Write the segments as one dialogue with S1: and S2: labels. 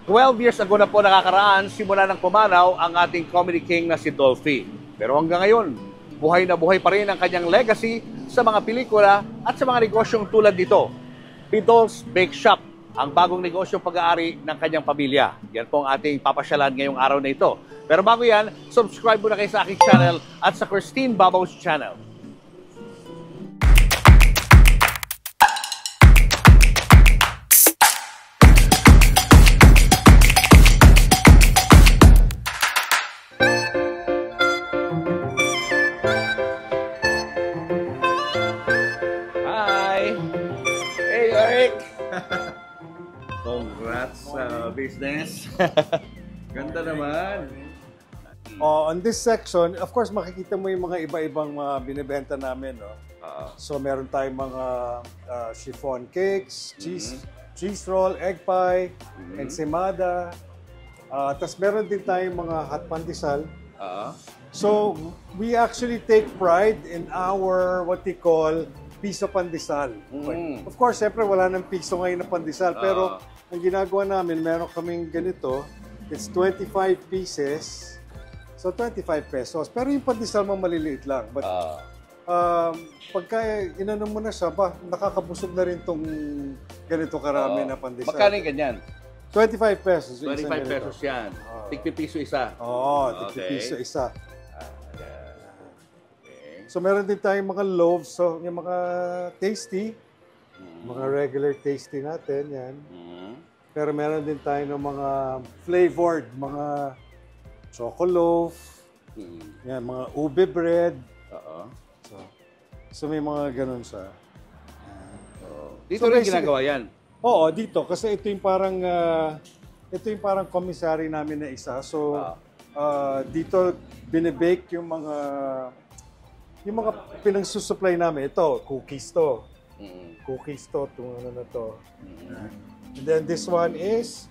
S1: 12 years ago na po nakakaraan, simula ng pumanaw ang ating comedy king na si Dolphy. Pero hanggang ngayon, buhay na buhay pa rin ang kanyang legacy sa mga pelikula at sa mga negosyong tulad nito. Pidol's Bake Shop, ang bagong negosyong pag-aari ng kanyang pamilya. Yan po ang ating papasyalan ngayong araw na ito. Pero bago yan, subscribe muna kayo sa aking channel at sa Christine Babau's channel. Congrats sa business. Ganda naman.
S2: On this section, of course, makikita mo yung mga iba-ibang mga binibenta namin. No? So, meron tayong mga chiffon cakes, cheese roll, egg pie, ensaymada. Tapos meron din tayong mga hot pandesal. So, we actually take pride in our, what we call, piso pandesal. Of course, siyempre wala nang piso ngayon na pandesal. Pero ang ginagawa namin, meron kaming ganito. It's 25 pieces. So, 25 pesos. Pero yung pandesal mo maliliit lang. But pagka inano mo na siya, nakakabusog na rin tong ganito karami na pandesal.
S1: Magkano yung ganyan?
S2: 25 pesos.
S1: 25 pesos yan. Tigpipiso isa.
S2: Oo, tigpipiso isa. So, meron din tayong mga loaves. So, yung mga tasty, mga regular tasty natin, yan. Pero meron din tayo ng mga flavored, mga choco loaf, yan, mga ube bread. So, may mga ganun siya.
S1: Dito rin ginagawa yan?
S2: Oo, dito. Kasi ito yung parang commissary namin na isa. So, dito, binibake yung mga pinagsusupply namin. Ito, cookies to. Cookies to, itong ano na to. And then this one is...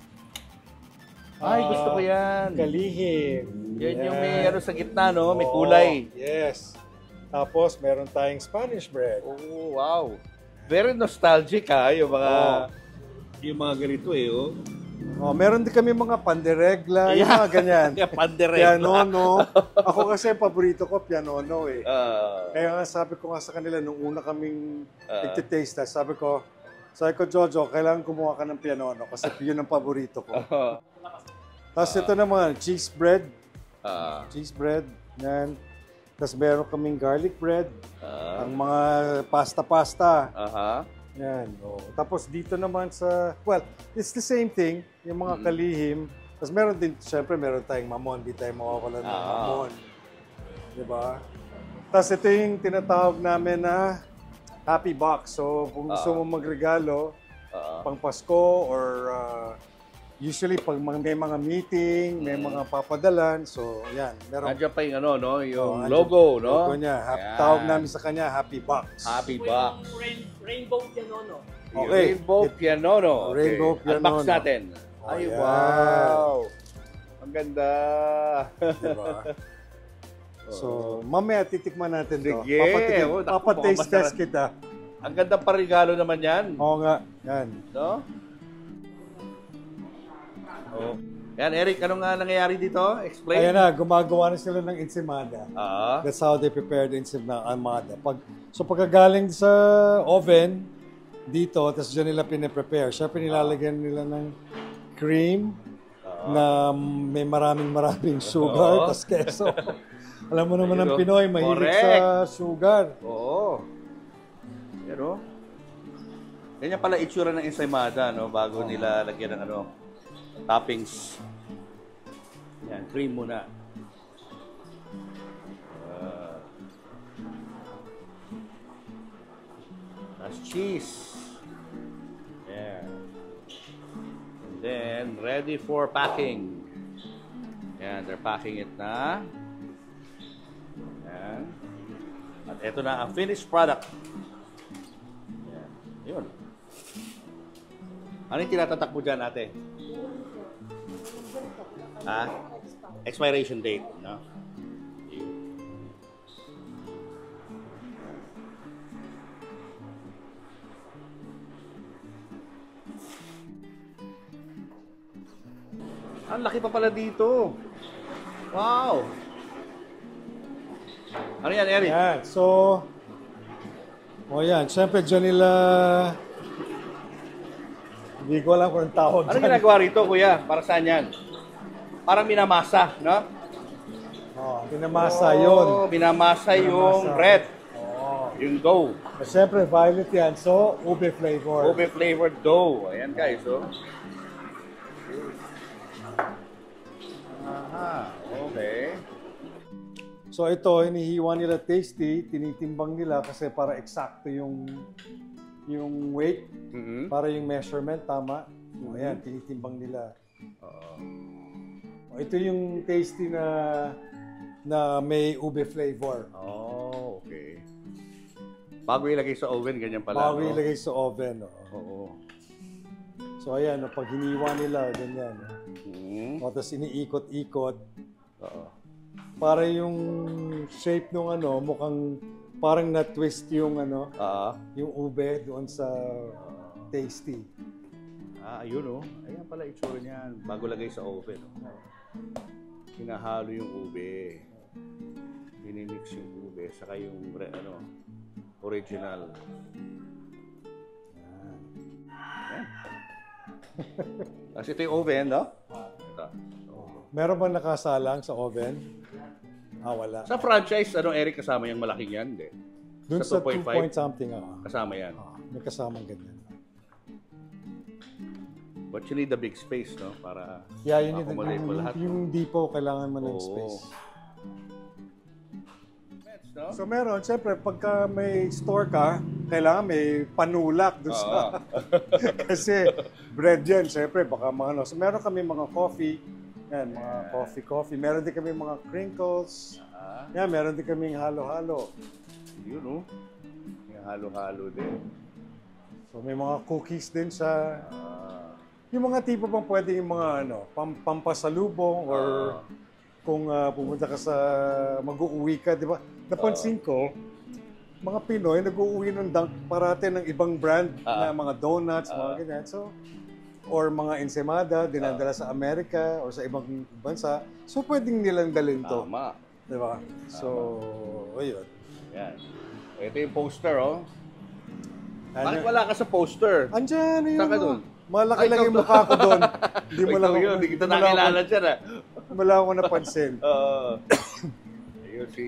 S1: Ay, gusto ko yan.
S2: Kalihim.
S1: Yan yung may ano sa gitna, no? May kulay.
S2: Yes. Tapos, meron tayong Spanish bread.
S1: Oh, wow. Very nostalgic, ha? Yung mga ganito, eh, oh.
S2: Meron din kami mga panderegla, yung mga ganyan.
S1: Panderegla.
S2: Pianono. Ako kasi, paborito ko, pianono eh. Kaya nga sabi ko nga sa kanila, nung una kaming nagtitaste test, sabi ko, Jojo, kailangan kumuha ka ng pianono kasi yun ang paborito ko. Tapos ito naman, cheese bread. Cheese bread. Yan. Tapos meron kaming garlic bread. Ang mga pasta-pasta. Yan. Tapos dito naman sa, well, it's the same thing, yung mga kalihim. Tapos meron din, syempre meron tayong mamon, di tayo mawawala ng mamon. Diba? Tapos ito yung tinatawag namin na Happy Box. So kung gusto mo magregalo, pang Pasko or usually pag may mga meeting, may mga papadalan, so yan.
S1: Nandiyan pa yung ano, no? Yung logo, no?
S2: Logo niya. Tawag namin sa kanya, Happy Box.
S1: Happy Box.
S3: Rainbow Pianono.
S2: Okay.
S1: Rainbow Pianono.
S2: Rainbow Pianono.
S1: Unbox natin. Ay, wow. Ang ganda.
S2: Diba? So, mamaya titikman natin ito.
S1: Sige.
S2: Papataste test kita.
S1: Ang ganda pa regalo naman yan.
S2: Oo nga. Yan.
S1: No? Yan, Eric, ano nga nangyayari dito? Explain.
S2: Ayan na, gumagawa na sila ng ensaymada. That's how they prepare the ensaymada. So pagkagaling sa oven, dito, tapos dyan nila piniprepare. Siyempre nilalagyan nila ng cream na may maraming sugar, tapos keso. Alam mo naman ang Pinoy, mahilig sa sugar.
S1: Oo. Pero, ganyan pala itsura ng ensaymada, no? Bago nila lagyan ng ano, toppings. Yan, cream muna. That's cheese. Yeah. And then, ready for packing. Yan, they're packing it na. Yan. At ito na ang finished product. Yan. Yun. Ano yung tinatatak mo dyan, ate? Expiration date, no? Ang laki pa pala dito. Wow. Ano yan, Eric?
S2: Yan. So, yan. Siyempre, dyan nila... Hindi ko alam kung ang tawag
S1: Ano ginagawa rito, kuya? Para saan yan? Parang minamasa, no?
S2: Binamasa yun.
S1: Binamasa yung bread. Yung dough.
S2: Siyempre, violet yan. So, ube flavor.
S1: Ube flavored dough. Ayan, guys. Oh. Aha. Okay.
S2: So ito, hinihiwa nila tasty, tinitimbang nila kasi para eksakto yung weight, para yung measurement tama. Ayan, tinitimbang nila. Ito yung tasty na may ube flavor.
S1: Oh, okay. Bago ilagay sa oven, ganyan pala.
S2: Bago ilagay sa oven.
S1: Oo.
S2: So ayan, pag hiniwa nila, ganyan. Tapos iniikot-ikot. Para yung shape nung mukhang parang na-twist yung yung ube doon sa tasty.
S1: Ayun Ayan pala itsura niyan. Bago lagay sa oven. Hinahalo yung ube. Pinimix yung ube. Saka yung original. Ayan. Kasi ito yung oven, no? Ito.
S2: Meron bang nakasalang sa oven? Wala.
S1: Sa franchise, Eric, kasama yung malaking yan? Hindi.
S2: Doon sa 2 point something,
S1: kasama yan.
S2: May kasamang ganyan.
S1: But you need a big space, no? Para
S2: accommodate mo lahat. Yung depot, kailangan mo ng space.
S1: No?
S2: So meron, siyempre, pagka may store ka, kailangan may panulak doon sa... Kasi bread yan, siyempre, baka mga So meron kami mga coffee, yan, mga coffee. Meron din kami mga crinkles. Yan, meron din kami halo-halo.
S1: Yun, may halo-halo din.
S2: So may mga cookies din sa... Yung mga tipo bang pwede yung mga pampasalubong or kung pumunta ka sa mag-uuwi ka, di ba? Napansin ko, mga Pinoy nag-uuwi ng parate ng ibang brand na mga donuts, mga ganyan. So, or mga ensaymada, dinadala sa Amerika or sa ibang bansa. So, pwedeng nilang dalhin to.
S1: Tama.
S2: Di ba? So, ayun.
S1: Yan. Ito yung poster, Bakit wala ka sa poster?
S2: Andiyan, yun.
S1: Saan ka dun?
S2: Malaki lang yung mukha ko doon. Hindi mo lang
S1: yun, hindi kita nakilala dyan,
S2: Wala ako napansin.
S1: Ayun si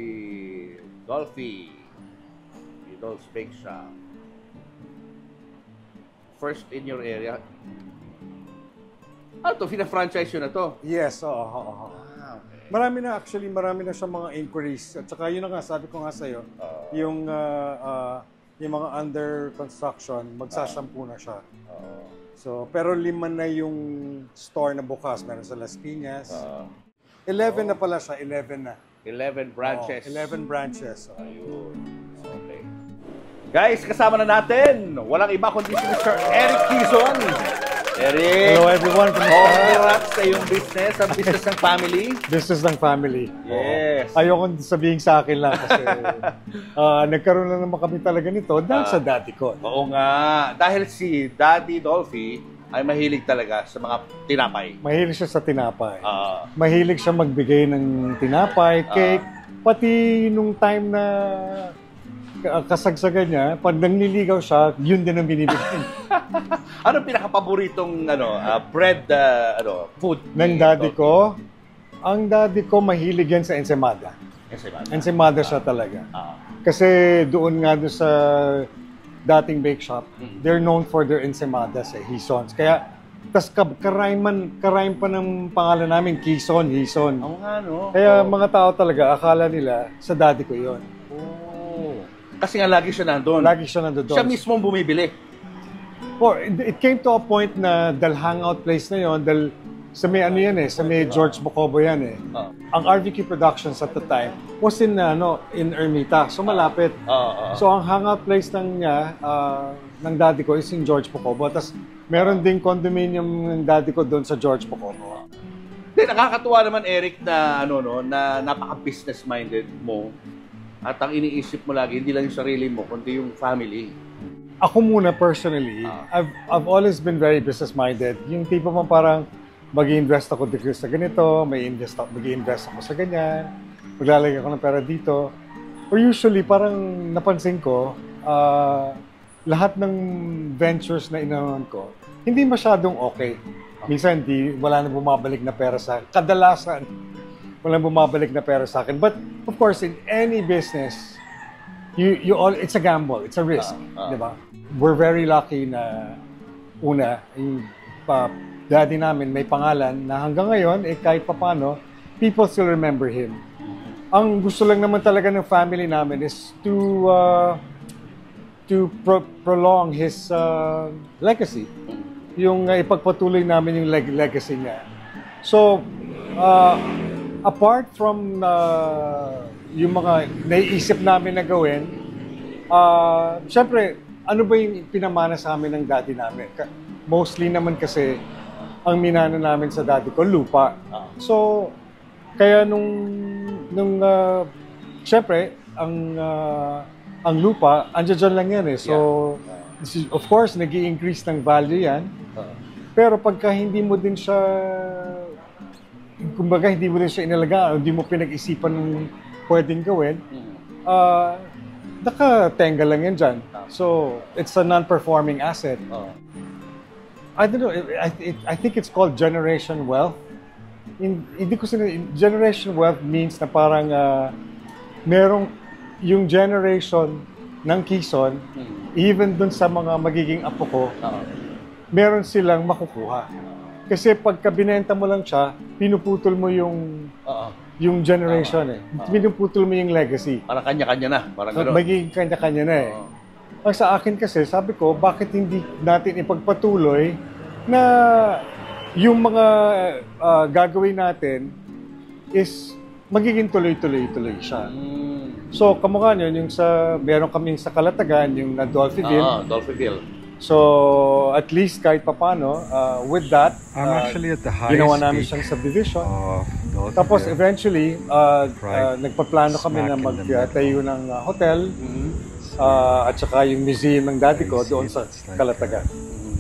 S1: Dolphy. Dolph's Bake Shop. First in your area. Fina-franchise yun na to?
S2: Yes,
S1: Okay.
S2: Marami na siya mga inquiries. At saka yun na nga, sabi ko nga sa'yo, yung mga under construction, magsasampu na siya. So, pero 5 na yung store na bukas. Meron sa Las Piñas. 11 na pala siya, 11 na.
S1: 11 branches.
S2: 11 branches.
S1: Ayun. Okay. Guys, kasama na natin. Walang iba kundi si Mr. Eric Quezon. Eric.
S2: Hello everyone.
S1: Congrats sa iyong business, ang business ng family.
S2: Business ng family.
S1: Yes.
S2: Ayoko sabihin sa akin lang kasi nagkaroon na naman kami talaga nito dahil sa daddy ko.
S1: Oo nga. Dahil si Daddy Dolphy ay mahilig talaga sa mga tinapay.
S2: Mahilig siya sa tinapay. Mahilig siya magbigay ng tinapay, cake, pati nung time na kasagsagan niya, pag nangliligaw siya, yun din ang binibigay.
S1: Anong pinaka-paboritong bread food
S2: ng daddy ko? Ang daddy ko mahilig yan sa ensaymada. Ensaymada siya talaga. Kasi doon nga doon sa dating bake shop, they're known for their ensaymadas, Hisons. Kaya, tas karaim pa ng pangalan namin, Quezon, Hison.
S1: Oo nga, no?
S2: Kaya mga tao talaga, akala nila sa daddy ko yon.
S1: Kasi nga lagi siya nandun.
S2: Lagi siya nandun.
S1: Siya mismo bumibili.
S2: It came to a point na dahil hangout place na yon, dahil sa may sa may George Bocobo yan Ang RVQ Productions at the time was in Ermita, so malapit. So ang hangout place ng daddy ko is in George Bocobo. Tapos meron ding condominium ng daddy ko doon sa George Bocobo.
S1: Nakakatuwa naman, Eric, na na napaka-business minded mo. At ang iniisip mo lagi, hindi lang yung sarili mo, kundi yung family.
S2: Ako muna personally, I've always been very business-minded. Yung tipo mo parang mag-invest ako dito sa ganito, mag-invest ako sa ganyan, maglalagay ako ng pera dito. Or usually, parang napansin ko, lahat ng ventures na inanon ko, hindi masyadong okay. Minsan, wala na bumabalik na pera sa akin. Kadalasan, walang bumabalik na pera sa akin. But, of course, in any business, it's a gamble, it's a risk, di ba? We're very lucky na, una, yung daddy namin may pangalan na hanggang ngayon, kahit papano, people still remember him. Ang gusto lang naman talaga ng family namin is to prolong his legacy. Yung ipagpatuloy namin yung legacy niya. So, apart from yung mga naiisip namin na gawin, syempre, ano ba yung pinamana sa amin ng daddy namin? Mostly naman kasi, ang minana namin sa daddy ko, lupa. So, kaya syempre, ang lupa, andyan lang yan eh. So, of course, nag-i-increase ng value yan. Pero pagka hindi mo din siya, kumbaga hindi mo din siya inalagaan, hindi mo pinag-isipan ng pwedeng gawin, nakatenga lang yan dyan. So, it's a non-performing asset. I don't know, I think it's called generation wealth. Hindi ko generation wealth means na parang merong yung generation ng Quezon, even dun sa mga magiging apo ko, meron silang makukuha. Kasi pagka binenta mo lang siya, pinuputol mo yung generation eh. Pinuputol mo yung legacy.
S1: Parang kanya-kanya na. Parang gano'n.
S2: Magiging kanya-kanya na eh. Ang sa akin kasi, sabi ko, bakit hindi natin ipagpatuloy na yung mga gagawin natin is magiging tuloy-tuloy siya. So, kamukha nyo, meron kaming sa Calatagan, yung na Dolphyville.
S1: Dolphyville.
S2: So, at least kahit papano, with that,
S4: I'm actually at the highest
S2: ginawa namin
S4: peak
S2: siyang subdivision.
S4: of
S2: Tapos
S4: Dolphyville.
S2: eventually,
S4: Right
S2: nagpaplano kami na
S4: smack in the middle.
S2: magtayo ng hotel at saka yung museum ng daddy ko doon sa Calatagan.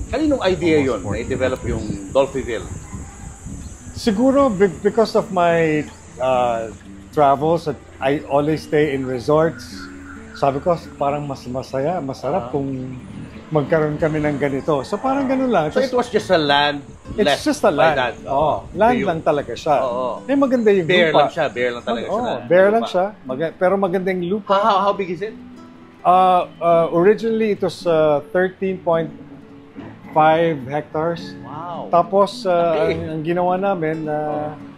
S1: Kaninong idea yun na i-develop yung Dolphyville?
S2: Siguro because of my travels, I always stay in resorts. Sabi ko, parang masarap kung magkaroon kami ng ganito. So parang ganun lang.
S1: So it was just a land
S2: It's just a land. Land lang talaga siya. May maganda yung
S1: bare
S2: lupa.
S1: lang siya, bare lang talaga siya.
S2: Bare lang siya. Pero maganda yung lupa.
S1: How big is it?
S2: Originally, it was 13.5 hectares.
S1: Wow.
S2: Tapos, ang ginawa namin,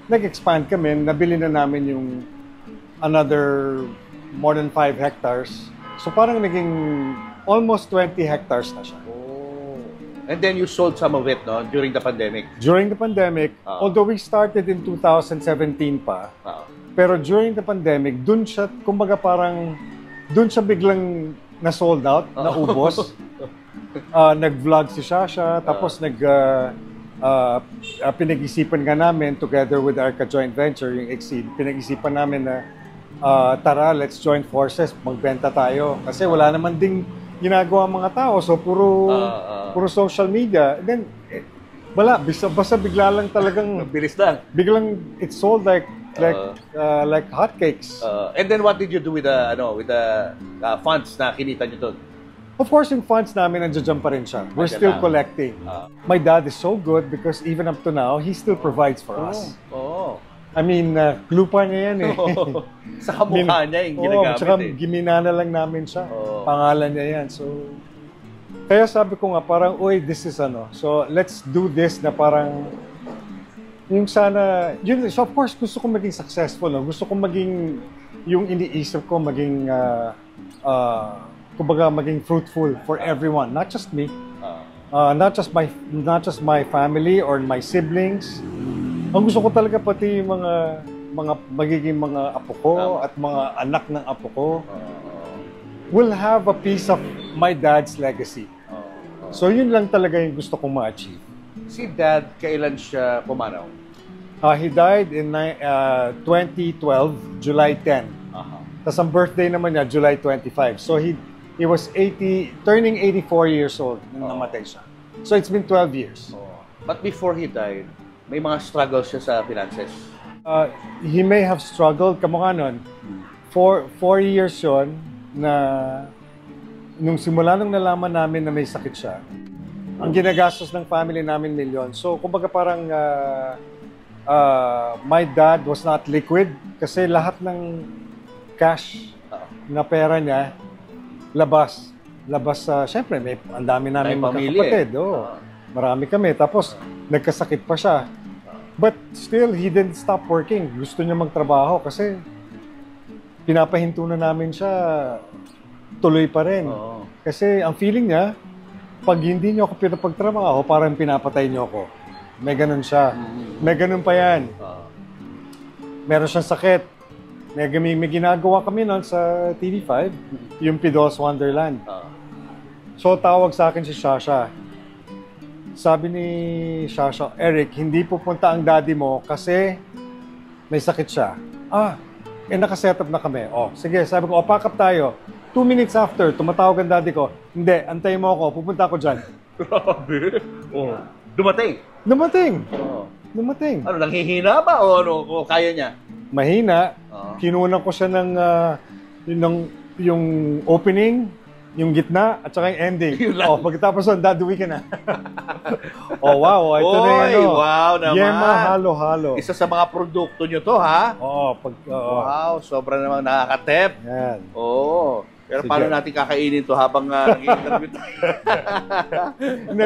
S2: nag-expand kami, nabili na namin yung another more than 5 hectares. So parang naging almost 20 hectares na siya.
S1: And then you sold some of it, no, during the pandemic.
S2: During the pandemic, although we started in 2017 pa, pero during the pandemic, dun siya, kumbaga parang, dun siya biglang na-sold out, naubos. Nag-vlog si Shasha, tapos pinag-isipan nga namin, together with our joint venture, yung Exceed, pinag-isipan namin na, tara, let's join forces, magbenta tayo. Kasi wala naman ding ginagawa mga tao, so puro social media. And then, basta bigla lang talagang,
S1: bilis lang.
S2: Biglang it sold like hotcakes.
S1: And then what did you do with the funds na kinita nyo doon?
S2: Of course, yung funds namin, nandiyan pa rin siya. We're still collecting. My dad is so good because even up to now, he still provides for us. I mean, lupa niya yan eh.
S1: Sa kamukha niya yung ginagamit
S2: tsaka giminana lang namin siya. Pangalan niya yan. So, kaya sabi ko nga parang, uy, this is so let's do this na parang, yung sana, so of course, gusto ko maging successful. No? Gusto ko maging, yung iniisip ko maging, kumbaga maging fruitful for everyone. Not just me. Not just my family or my siblings. Ang gusto ko talaga pati yung mga magiging mga apo ko at mga anak ng apo ko will have a piece of my dad's legacy. So yun lang talaga yung gusto kong ma-achieve.
S1: Si Dad, kailan siya pumanaw?
S2: He died in 2012, July 10. Tapos ang birthday naman niya, July 25. So he was turning 84 years old nung namatay siya. So it's been 12 years.
S1: But before he died, may mga struggles siya sa finances.
S2: He may have struggled, kamukha nun. 4 years yun na nung simula nung nalaman namin na may sakit siya, ang ginagastos ng family namin milyon. So, kumbaga parang my dad was not liquid kasi lahat ng cash na pera niya, labas. Siyempre, ang dami namin magkakapatid. Marami kami. Tapos, nagkasakit pa siya. But still, he didn't stop working. Gusto niya magtrabaho kasi pinapahinto na namin siya, tuloy pa rin. Kasi ang feeling niya, pag hindi niyo ako pinapagtrabaho, parang pinapatay niyo ako. May ganun siya. May ganun pa yan. Meron siyang sakit. May ginagawa kami noon sa TV5, yung Pidol's Wonderland. So, tawag sa akin si Shasha. Sabi ni Shasha, Eric, hindi pupunta ang daddy mo kasi may sakit siya. Nakaset up na kami. Sige, sabi ko, pack up tayo. 2 minutes after, tumatawag ang daddy ko. Hindi, antayin mo ako, pupunta ako dyan.
S1: Grabe. Dumating?
S2: Dumating.
S1: Ano, nanghihina ba o ano, o kaya niya?
S2: Mahina. Kinunan ko siya ng yung opening, yung gitna, at saka yung ending. Pagkatapos nun, daduwi ka na. Wow. Ito na yung
S1: wow naman.
S2: Yema halo-halo.
S1: Isa sa mga produkto nyo to, ha?
S2: Wow,
S1: sobra namang nakakatep.
S2: Yan.
S1: Pero paano natin kakainin to habang nag-i-interview tayo?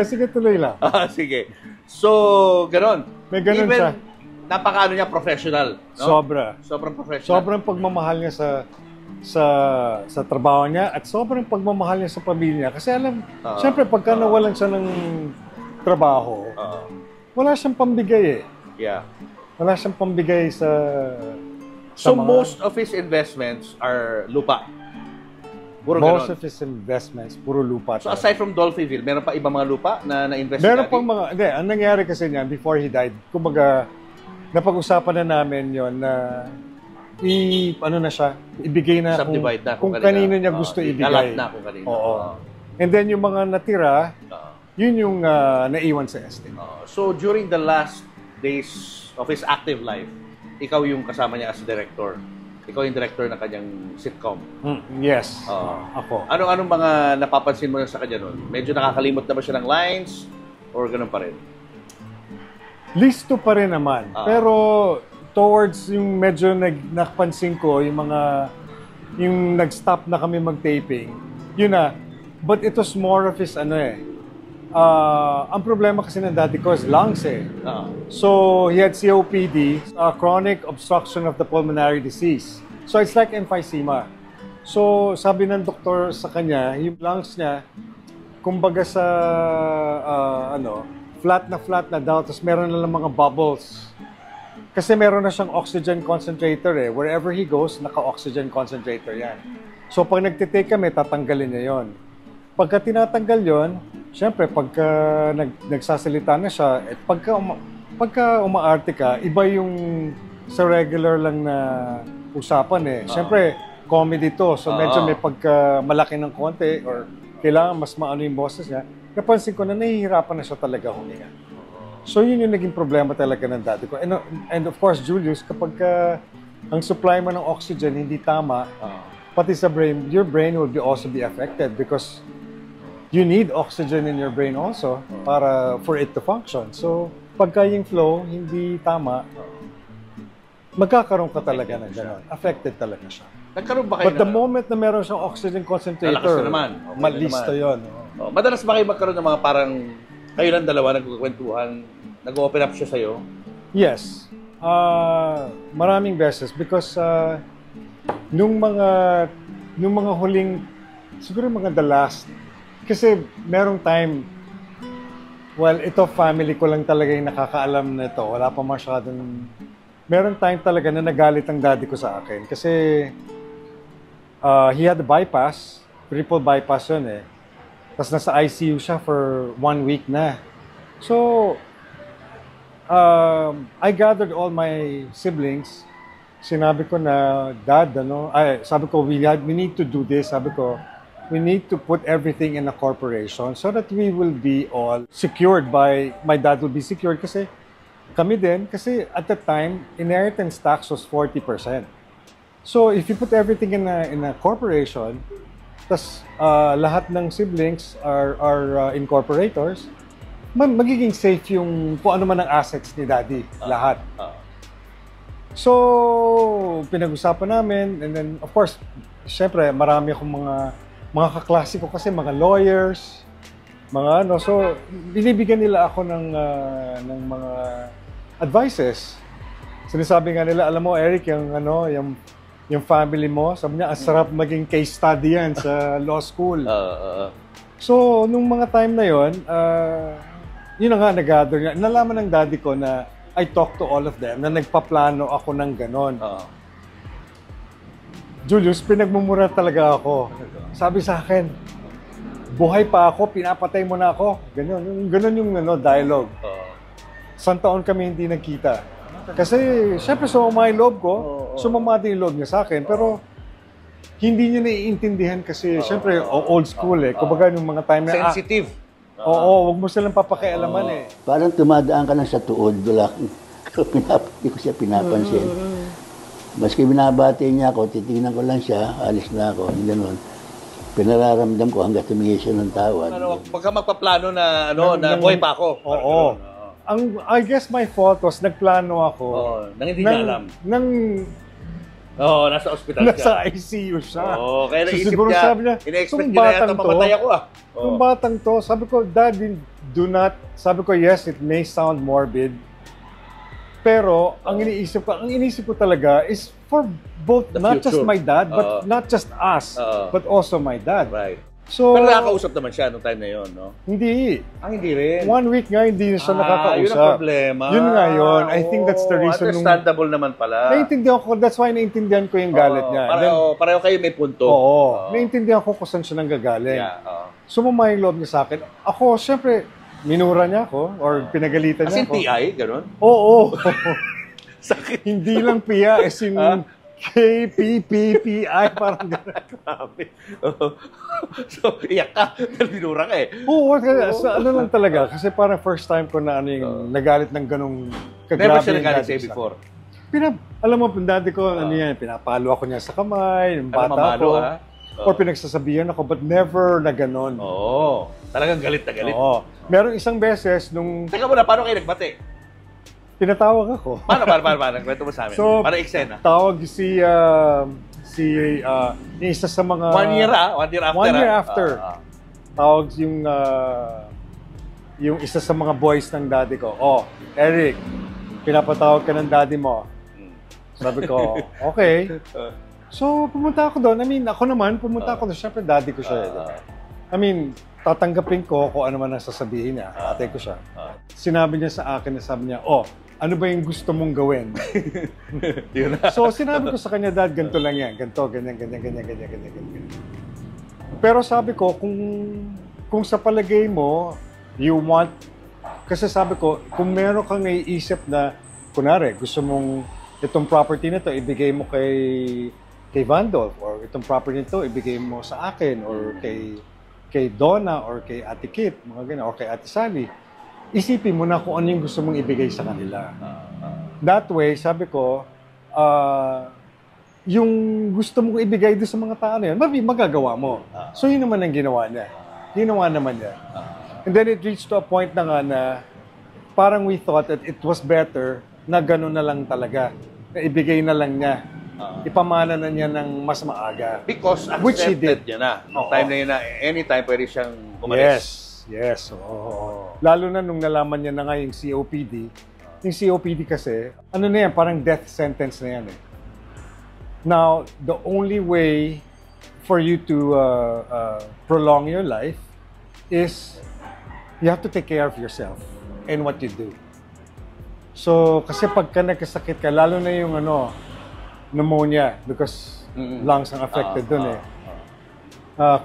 S2: Sige, tuloy lang.
S1: Sige. So, ganon.
S2: May ganon siya.
S1: Napaka niya, professional. No? Sobrang professional.
S2: Sobrang pagmamahal niya sa trabaho niya at sobrang pagmamahal niya sa pamilya. Kasi alam, siyempre pagka nawalan siya ng trabaho, wala siyang pambigay
S1: Yeah.
S2: Wala siyang pambigay sa
S1: So most of his investments are lupa?
S2: Most of his investments, puro lupa.
S1: So aside from Dolphyville, meron pa ibang mga lupa na na-invest
S2: meron pang mga, hindi, ang nangyari kasi niya, before he died, kumbaga, napag-usapan na namin yon na ibigay na
S1: subdivide na
S2: kung kanino niya gusto ibigay.
S1: Kalat na kung kanino.
S2: And then yung mga natira, yun yung naiwan sa estate.
S1: So during the last days of his active life, ikaw yung kasama niya as director. Ikaw yung director ng kanyang sitcom.
S2: Yes, ako.
S1: Anong mga napapansin mo na sa kanya nun? Medyo nakakalimot na ba siya ng lines? Or ganun pa rin?
S2: Listo pa rin naman. Pero towards yung medyo napansin ko, yung nag-stop na kami mag-taping, yun na. But it was more of his ang problema kasi ng daddy ko is lungs So he had COPD, chronic obstruction of the pulmonary disease. So it's like emphysema. So sabi ng doktor sa kanya, yung lungs niya, kumbaga sa flat na daw, tapos meron na lang mga bubbles. Kasi meron na siyang oxygen concentrator Wherever he goes, naka-oxygen concentrator yan. So pag nagtitake kami, tatanggalin niya yon. Pagka tinatanggal yon, siyempre, pagka nagsasalita na siya, pagka umaarte ka, iba yung sa regular lang na usapan Siyempre, comedy to. So medyo may pagka malaki ng konti or kailangan mas maano yung boses niya. Napansin ko na nahihirapan na siya talaga huminga. So yun yung naging problema talaga ng daddy ko. And of course, Julius, kapag ang supply mo ng oxygen hindi tama, pati sa brain, your brain will also be affected because you need oxygen in your brain also for it to function. So, pagka yung flow hindi tama, magkakaroon ka talaga ng gano'n. Affected talaga siya.
S1: Nagkaroon ba kayo
S2: But the moment na meron siyang oxygen concentrator, malista yun.
S1: Madalas ba kayo magkaroon ng mga parang kayo lang dalawa nagkukwentuhan, nag-open up siya sa'yo?
S2: Yes. Maraming beses because nung mga huling, siguro mga the last, kasi merong time, ito family ko lang talaga yung nakakaalam na ito. Wala pa masyadong, merong time talaga na nagalit ang daddy ko sa akin. Kasi he had a bypass, triple bypass yun Tapos nasa ICU siya for 1 week na. So, I gathered all my siblings. Sinabi ko na, Dad, sabi ko, we need to do this. Sabi ko, we need to put everything in a corporation so that we will be all secured my dad will be secured kasi Kami din, kasi at the time, inheritance tax was 40%. So, if you put everything in a corporation, tas lahat ng siblings are incorporators, magiging safe yung kung ano man ang assets ni daddy, lahat. So, pinag-usapan namin, and then, of course, syempre, marami akong mga kaklase ko kasi mga lawyers, mga ano, so, binibigyan nila ako ng mga advices. Sinasabi nga nila, alam mo, Eric, yung family mo, sabi niya, ang sarap maging case study yan sa law school. So, nung mga time na yon, yun na nga, nag-gather niya. Nalaman ng daddy ko na I talked to all of them na nagpaplano ako ng ganon. Julius, pinagmumura talaga ako. Sabi sa akin, buhay pa ako, pinapatay mo na ako. Ganon yung dialogue. Isang taon kami hindi nagkita. Kasi, syempre, sumama yung loob ko. Sumama din yung loob niya sa akin. Pero, hindi niya naiintindihan kasi, syempre, old school eh. Kumbaga, yung mga time na...
S1: Sensitive.
S2: Oo, wag mo silang papakialaman eh.
S5: Parang tumadaan ka lang sa tuod, hindi ko siya pinapansin. Maski binabati niya ako, titingnan ko lang siya, alis na ako, gano'n. Pinararamdam ko hanggang tumingin siya ng tawad.
S1: Pagka magpaplano na, na buhay pa ako.
S2: Oo. I guess my fault was nagplano ako.
S1: Nang hindi niya alam. Nasa ospital siya.
S2: Nasa ICU siya.
S1: Kaya naisip
S2: siguro
S1: niya,
S2: sabi niya,
S1: ina-expect niya na yata mamatay ako
S2: Yung batang to, sabi ko, Daddy, sabi ko, yes, it may sound morbid, pero ang iniisip ko talaga is for both, not just my dad, but not just us, but also my dad.
S1: Right.
S2: So,
S1: pero nakakausap naman siya nung time na yun, no?
S2: Hindi.
S1: Hindi rin.
S2: 1 week nga, hindi na siya nakakausap.
S1: Yun ang problema.
S2: Yun nga yun. I think that's the reason.
S1: Understandable naman pala.
S2: Naiintindihan ko, that's why naiintindihan ko yung galit niya.
S1: Pareho kayo may punto.
S2: Naiintindihan ko kung saan siya nanggagaling. Sumama yung loob niya sa akin. Ako, syempre, minura niya ako or pinagalitan niya ako.
S1: As in PI, gano'n?
S2: Oo.
S1: Sakit.
S2: Hindi lang PIA, as in KPPPI, parang gano'n.
S1: Grabe. So, iyak ka. Binura ka eh.
S2: Oo, ano lang talaga. Kasi parang first time ko na nagalit ng ganong kagrabe.
S1: Never siya nagalit sa'yo before?
S2: Alam mo, dati ko, pinapalo ako niya sa kamay, yung bata ko. Or pinagsasabihan ako, but never na ganon.
S1: Talagang galit na galit.
S2: Meron isang beses nung...
S1: Teka muna, paano kayo nagbati?
S2: Pinatawag ako.
S1: Paano? Kwento mo sa amin.
S2: So,
S1: para eksena.
S2: Tawag si isa sa mga...
S1: 1 year after.
S2: 1 year after. Tawag yung isa sa mga boys ng daddy ko. Eric, pinapatawag ka ng daddy mo. Sabi ko, okay. So, pumunta ako doon. I mean, ako naman, pumunta ako doon. Siyempre, daddy ko siya. I mean, tatanggapin ko kung ano man ang sasabihin niya. Tatay ko siya. Sinabi niya sa akin, sabi niya, ano ba yung gusto mong gawin? So, sinabi ko sa kanya, Dad, ganito lang yan. Ganito, ganyan. Pero sabi ko, kung sa palagay mo, you want... Kasi sabi ko, kung meron kang naiisip na, kunwari, gusto mong itong property na to ibigay mo kay Vandolph, or itong property nito ibigay mo sa akin, or kay Donna, or kay Ate Kit, mga ganyan, or kay Ate Sally, isipin mo na kung ano yung gusto mong ibigay sa kanila. That way, sabi ko, yung gusto mong ibigay doon sa mga tao na yun, magagawa mo. So, yun naman ang ginawa niya. Ginawa naman niya. And then it reached to a point na nga na parang we thought that it was better na gano'n na lang talaga. Na ibigay na lang niya. Ipamana na niya ng mas maaga.
S1: Because accepted niya na. Noong time na yun na anytime pwede siyang umalis.
S2: Yes. Lalo na nung nalaman niya na nga yung COPD. Yung COPD kasi, ano na yan, parang death sentence na yan eh. Now, the only way for you to prolong your life is you have to take care of yourself and what you do. So, kasi pagka nagkasakit ka, lalo na yung pneumonia, because lungs ang affected dun eh.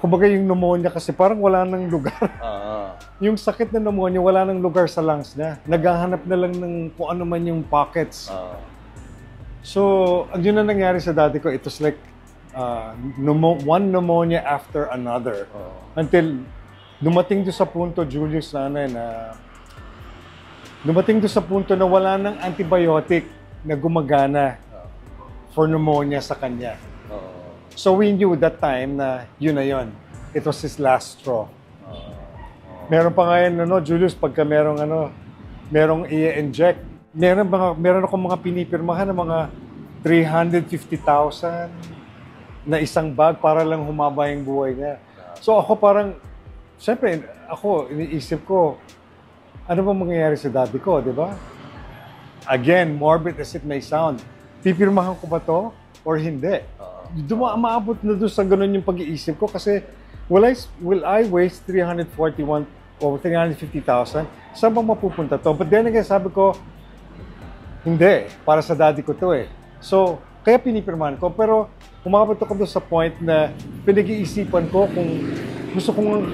S2: Kumbaga yung pneumonia kasi parang wala nang lugar. Yung sakit na pneumonia, wala nang lugar sa lungs na. Naghahanap na lang ng kung ano man yung pockets. So, yun na nangyari sa dati ko. It was like one pneumonia after another. Until dumating doon sa punto, Julius, na dumating doon sa punto na wala ng antibiotic na gumagana for pneumonia sa kanya. So we knew that time na yun na yun. It was his last straw. Meron pa nga yun, Julius, pagka merong i-inject, meron akong mga pinipirmahan ng mga 350,000 na isang bag para lang humaba yung buhay niya. So ako parang, siyempre, iniisip ko, ano ba mangyayari sa daddy ko, di ba? Again, morbid as it may sound. Pipirmahan ko ba to or hindi? Maabot na doon sa ganun yung pag-iisip ko kasi will I waste 341 o 350,000? Saan ba mapupunta to? But then again, sabi ko, hindi. Para sa daddy ko to eh. So, kaya pinipirmahan ko. Pero umabot ako doon sa point na pinag-iisipan ko kung gusto kong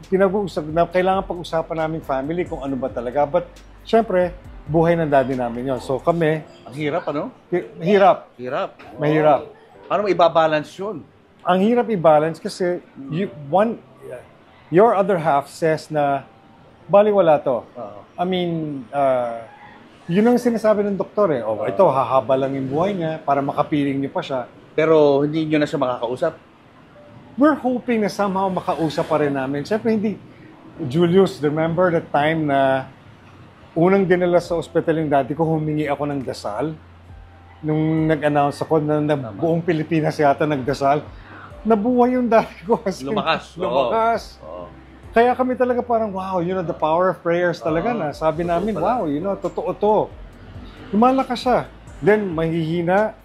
S2: pinag-uusap na kailangan pag-usapan namin family kung ano ba talaga. But, syempre, buhay ng daddy namin yon. So, kami...
S1: Ang hirap, ano?
S2: Hirap.
S1: Hirap.
S2: Mahirap.
S1: Paano mo ibabalance yun?
S2: Ang hirap i-balance kasi your other half says na baliwala to. I mean, yun ang sinasabi ng doktor eh. Ito, hahaba lang yung buhay niya para makapiling niyo pa siya.
S1: Pero hindi niyo na siya makakausap?
S2: We're hoping na somehow makausap pa rin namin. Siyempre, hindi. Julius, remember the time na unang dinala sa ospital yung daddy ko, humingi ako ng dasal. Nung nag-announce ako na buong Pilipinas yata nagdasal, nabuhay yung daddy ko.
S1: Lumakas.
S2: Lumakas. Kaya kami talaga parang, wow, the power of prayers talaga na. Sabi namin, wow, totoo to. Lumalakas siya. Then, mahihina.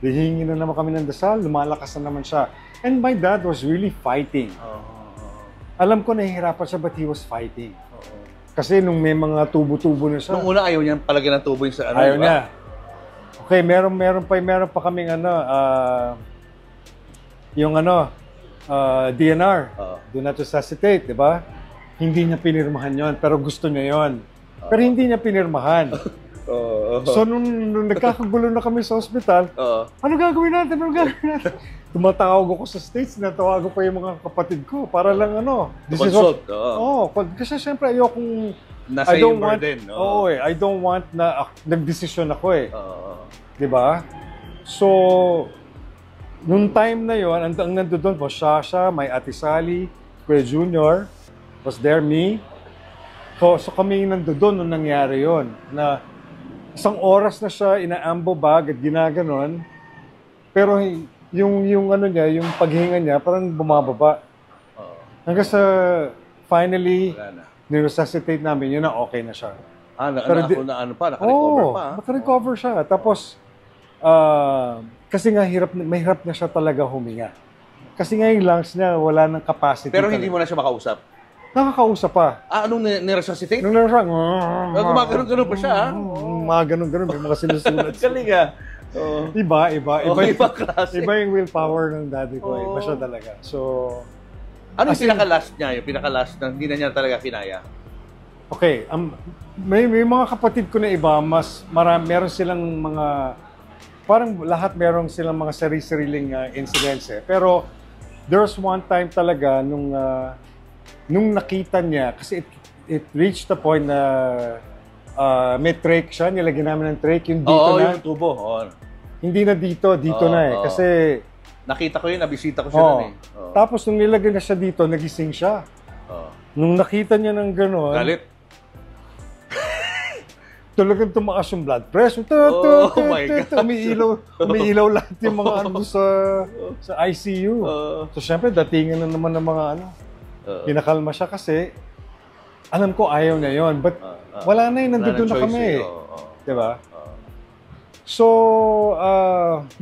S2: Hihingi na naman kami ng dasal. Lumalakas na naman siya. And my dad was really fighting. Alam ko nahihirapan siya, but he was fighting. Kasi nung may mga tubo-tubo na siya.
S1: Nung una, ayaw niya palagyan ng tubo yung sa ano.
S2: Ayaw niya. Okay, meron pa kaming DNR. Do not resuscitate, di ba? Hindi niya pinirmahan yon, pero gusto niya yon. Pero hindi niya pinirmahan. So, nung nagkakagulo na kami sa ospital, ano gagawin natin? Tumatawag ako sa States, natawagan ko yung mga kapatid ko para lang
S1: consult.
S2: Kasi syempre ayokong...
S1: Nasa yung burden.
S2: I don't want na nagdesisyon ako eh. Diba? So, nung time na yon, ang nandoon po, Shasha, may Ate Sally, Kuya Junior, was there, me. So kami nandoon nung nangyari yon na isang oras na siya inaambo bag at ginaganon. Pero yung yung paghinga niya parang bumababa. Hanggang sa finally niresuscitate namin, yun na okay na siya.
S1: Naka-recover pa.
S2: Naka-recover siya. Tapos kasi nga mahirap na siya talaga huminga. Kasi nga yung lungs niya wala ng capacity.
S1: Pero hindi mo na siya makausap?
S2: Nakakausap pa.
S1: Anong niresuscitate?
S2: Nung nasa...
S1: Gumaganon pa siya,
S2: mga ganon-ganon, may mga sinusulat.
S1: Galing ah.
S2: Iba
S1: klase.
S2: Iba yung willpower ng daddy ko. Iba siya talaga. So...
S1: Ano yung pinaka-last niya? Yung pinaka-last na hindi na niya talaga kinaya?
S2: Okay. May mga kapatid ko na iba, meron silang mga... Parang lahat meron silang mga sarili-sariling incidents eh. Pero there was one time talaga nung nakita niya, kasi it reached the point na may trach siya, nilagyan namin ng trach, yung dito na.
S1: Yung tubo.
S2: Hindi na dito na eh. Kasi...
S1: Nakita ko yun, nabisita ko siya nun eh.
S2: Tapos nung nilagyan na siya dito, nagising siya. Nung nakita niya ng gano'n...
S1: Galit.
S2: Talagang tumaas yung blood pressure.
S1: My God.
S2: Umiilaw lahat yung mga sa ICU. So syempre, datingan na naman ng mga pinakalma siya kasi alam ko ayaw niya yon. But wala na yun, nandito na kami. Diba? So,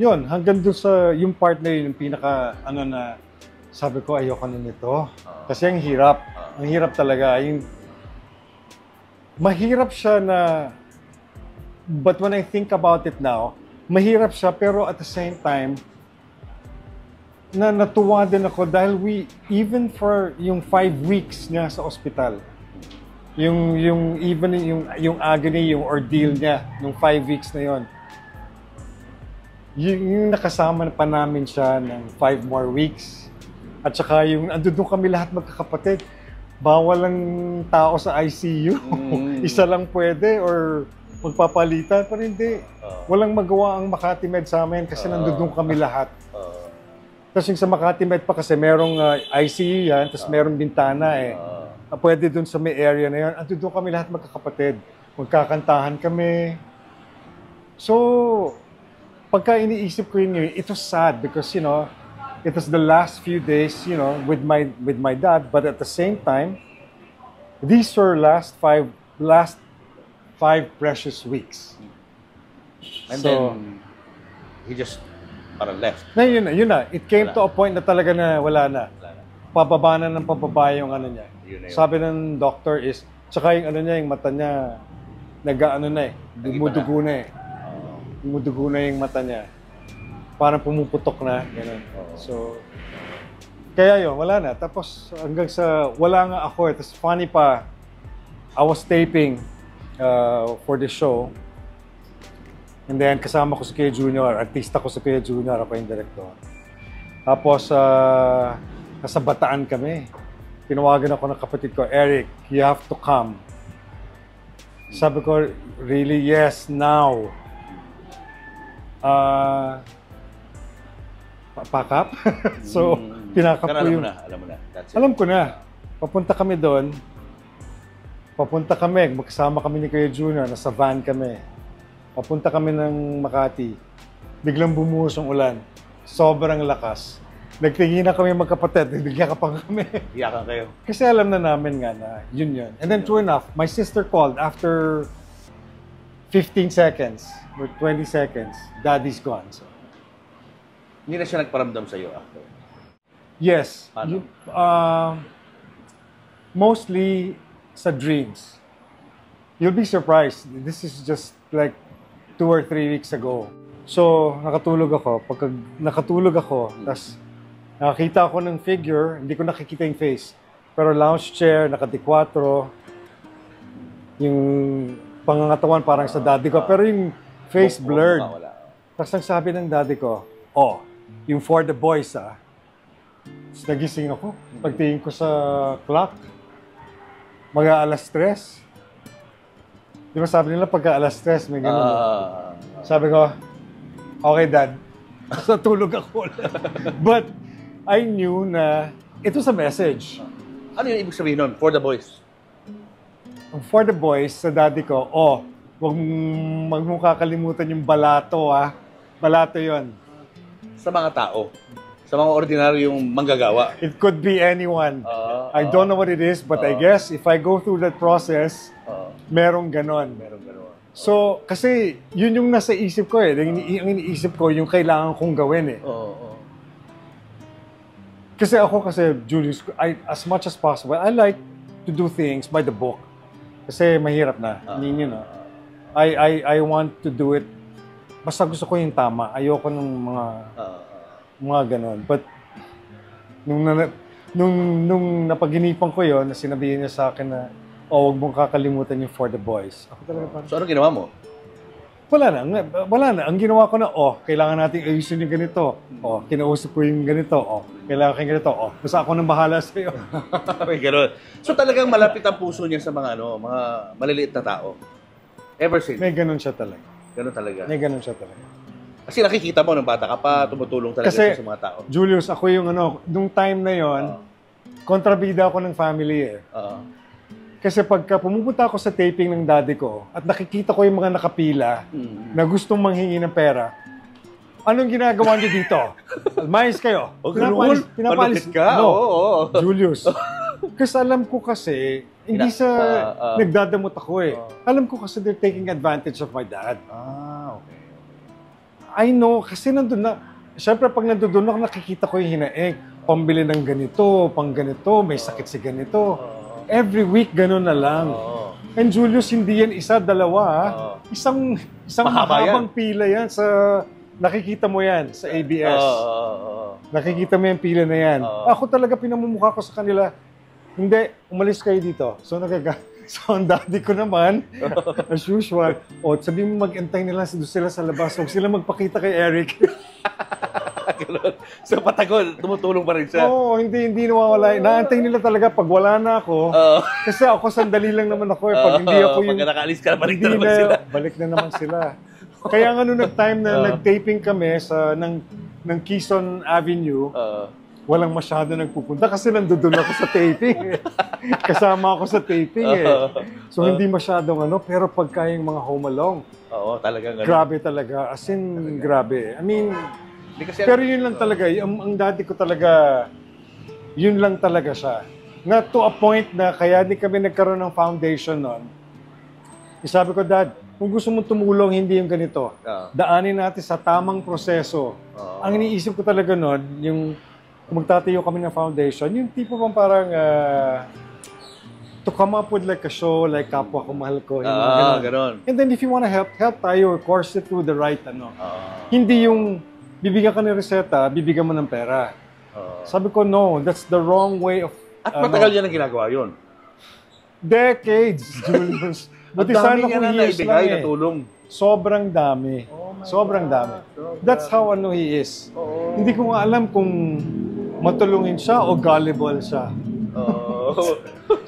S2: yun, hanggang doon sa yung part na yun, yung pinaka, na sabi ko, ayoko na nito. Kasi ang hirap. Ang hirap talaga. Mahirap siya na, but when I think about it now, mahirap siya, pero at the same time, natuwa din ako dahil even for yung 5 weeks niya sa ospital, yung agony, yung ordeal niya, yung 5 weeks na yon, yung nakasama pa namin siya ng 5 more weeks. At saka yung andun kami lahat magkakapatid. bawal lang tao sa ICU. Isa lang pwede or magpapalitan. Pero hindi. Walang magawa ang Makati Med sa amin kasi nandun kami lahat. Tapos yung sa Makati Med pa kasi merong ICU yan, tapos merong bintana eh. Pwede dun sa may area na yan. Andun kami lahat magkakapatid. Magkakantahan kami. So, pagka iniisip ko yun, it was sad because, you know, it was the last few days, you know, with my dad, but at the same time, these were last five precious weeks.
S1: And then, he just parang left.
S2: Na yun na. It came to a point na talaga na wala na. Pababa na ng pababa yung ano niya. Sabi ng doctor is, tsaka yung ano niya, yung mata niya, nag-ano na eh, dumudugo na eh. Dumudugo na yung mata niya. Parang pumuputok na, gano'n. So, kaya yun, wala na. Tapos hanggang sa, wala nga ako eh. Tapos funny pa, I was taping for the show. And then kasama ko si Kuya Junior, artista ko si Kuya Junior, ako yung director. Tapos, nasa Bataan kami. Tinawagan ako ng kapatid ko, Eric, you have to come. Sabi ko, really? Yes, now. Pack up? So, pinakap ko yung...
S1: Alam mo na. That's it.
S2: Alam ko na. Papunta kami doon. Magkasama kami ni Kuya Junior, nasa van kami. Papunta kami ng Makati. Biglang bumuhos ang ulan. Sobrang lakas. Nagtingin na kami magkapatid, nagyakapan kami.
S1: Iyakan kayo.
S2: Kasi alam na namin nga na yun. And then true enough, my sister called after 15 seconds or 20 seconds, Daddy's gone. So,
S1: Hindi na siya nagparamdam sa'yo after?
S2: yes.
S1: Ano?
S2: Mostly sa dreams. You'll be surprised. This is just like 2 or 3 weeks ago. So, nakatulog ako. Pagka nakatulog ako, tas nakakita ako ng figure, hindi ko nakikita yung face. Pero lounge chair, naka-D4, yung pangangatawan parang sa daddy ko. Pero yung face blurred. Tapos ang sabi ng daddy ko, yung for the boys Tapos nagising ako. Pagtingin ko sa clock, mag-aalas 3. Di ba sabi nila pagka-alas 3, may ganun. Sabi ko, okay dad. Tapos natulog ako. But I knew na ito sa message.
S1: Ano yung ibig sabihin nun? For the boys?
S2: For the boys, sa daddy ko, huwag mong kakalimutan yung balato, Balato yon.
S1: Sa mga tao? Sa mga ordinaryong manggagawa?
S2: It could be anyone. I don't know what it is, but I guess if I go through that process, merong ganon. So, kasi yun yung nasa isip ko eh. Ang iniisip ko, yung kailangan kong gawin eh. Kasi Julius, as much as possible, I like to do things by the book. Kasi mahirap na. I want to do it. Basta gusto ko yung tama. Ayoko ng mga ganon. But, nung napaginipan ko yon, na sinabihin niya sa akin na, huwag mong kakalimutan yung for the boys. Ako talaga parang...
S1: So, ano ginawa mo?
S2: Wala na. Ang ginawa ko na, kailangan natin ayusin yung ganito. Kinausap ko yung ganito. Kailangan kayong ganito. Basta ako nang bahala sa'yo.
S1: May gano'n. So, talagang malapit ang puso niya sa mga maliliit na tao. Ever since?
S2: May ganun siya talaga.
S1: Ganun talaga.
S2: May ganun siya talaga.
S1: Kasi nakikita mo nung bata ka pa, tumutulong talaga siya sa mga tao.
S2: Julius, ako yung nung time na yon, kontrabida ako ng family eh. Kasi pagka pumupunta ako sa taping ng daddy ko at nakikita ko yung mga nakapila na gustong manghingi ng pera, anong ginagawa niyo dito? Almayos kayo.
S1: Pinapalis ka?
S2: No,
S1: Oo.
S2: Julius. Kasi alam ko kasi, hindi sa nagdadamot ako eh. Alam ko kasi they're taking advantage of my dad.
S1: Okay.
S2: I know, kasi nandun na, syempre pag nandun ako, nakikita ko yung hinaing. Pambili ng ganito, pang ganito, may sakit si ganito. Every week, gano'n na lang. And Julius, hindi yan isa, dalawa. Isang mahabang pila yan sa... Nakikita mo yan sa ABS. Nakikita mo yung pila na yan. Ako talaga pinamumukha ko sa kanila. Hindi, umalis kayo dito. So, so ang daddy ko naman, as usual, sabi mo mag-antay nila sila sa labas. Huwag sila magpakita kay Eric.
S1: Ganun. So Patagon, tumutulong pa rin siya.
S2: Oo, hindi nawawala. Naantay nila talaga pag wala na ako. Kasi ako sandali lang naman ako eh. Pag hindi ako yung...
S1: Pag nakaalis ka na, balik na
S2: hindi
S1: naman sila.
S2: Balik na naman sila. Kaya nga nung nag-time na nag-taping kami ng Quezon Avenue, walang masyado nagpupunta kasi nandudun ako sa taping. Kasama ako sa taping eh. So hindi masyadong pero pagka yung mga home along,
S1: Oo, talagang ganun.
S2: grabe talaga. As in, grabe. I mean, pero yun lang talaga. Ang dati ko talaga, yun lang talaga siya. Na to a point na kaya di kami nagkaroon ng foundation nun. Sabi ko, Dad, kung gusto mong tumulong, hindi yung ganito. Daanin natin sa tamang proseso. Ang iniisip ko talaga nun, yung kung magtatayo kami ng foundation, yung tipo bang parang to come up with like a show, like Kapwa Ko Mahal Ko.
S1: Ganon.
S2: And then if you wanna help tayo, course it through the right, Hindi yung bibigyan ka ng reseta, bibigyan mo ng pera. Sabi ko, no, that's the wrong way of...
S1: At matagal yan ang ginagawa yun.
S2: Decades, Julius. Buti sana kung years lang
S1: na tulong.
S2: Sobrang dami. Sobrang dami. That's how he is. Hindi ko nga alam kung matulungin siya o gullible siya.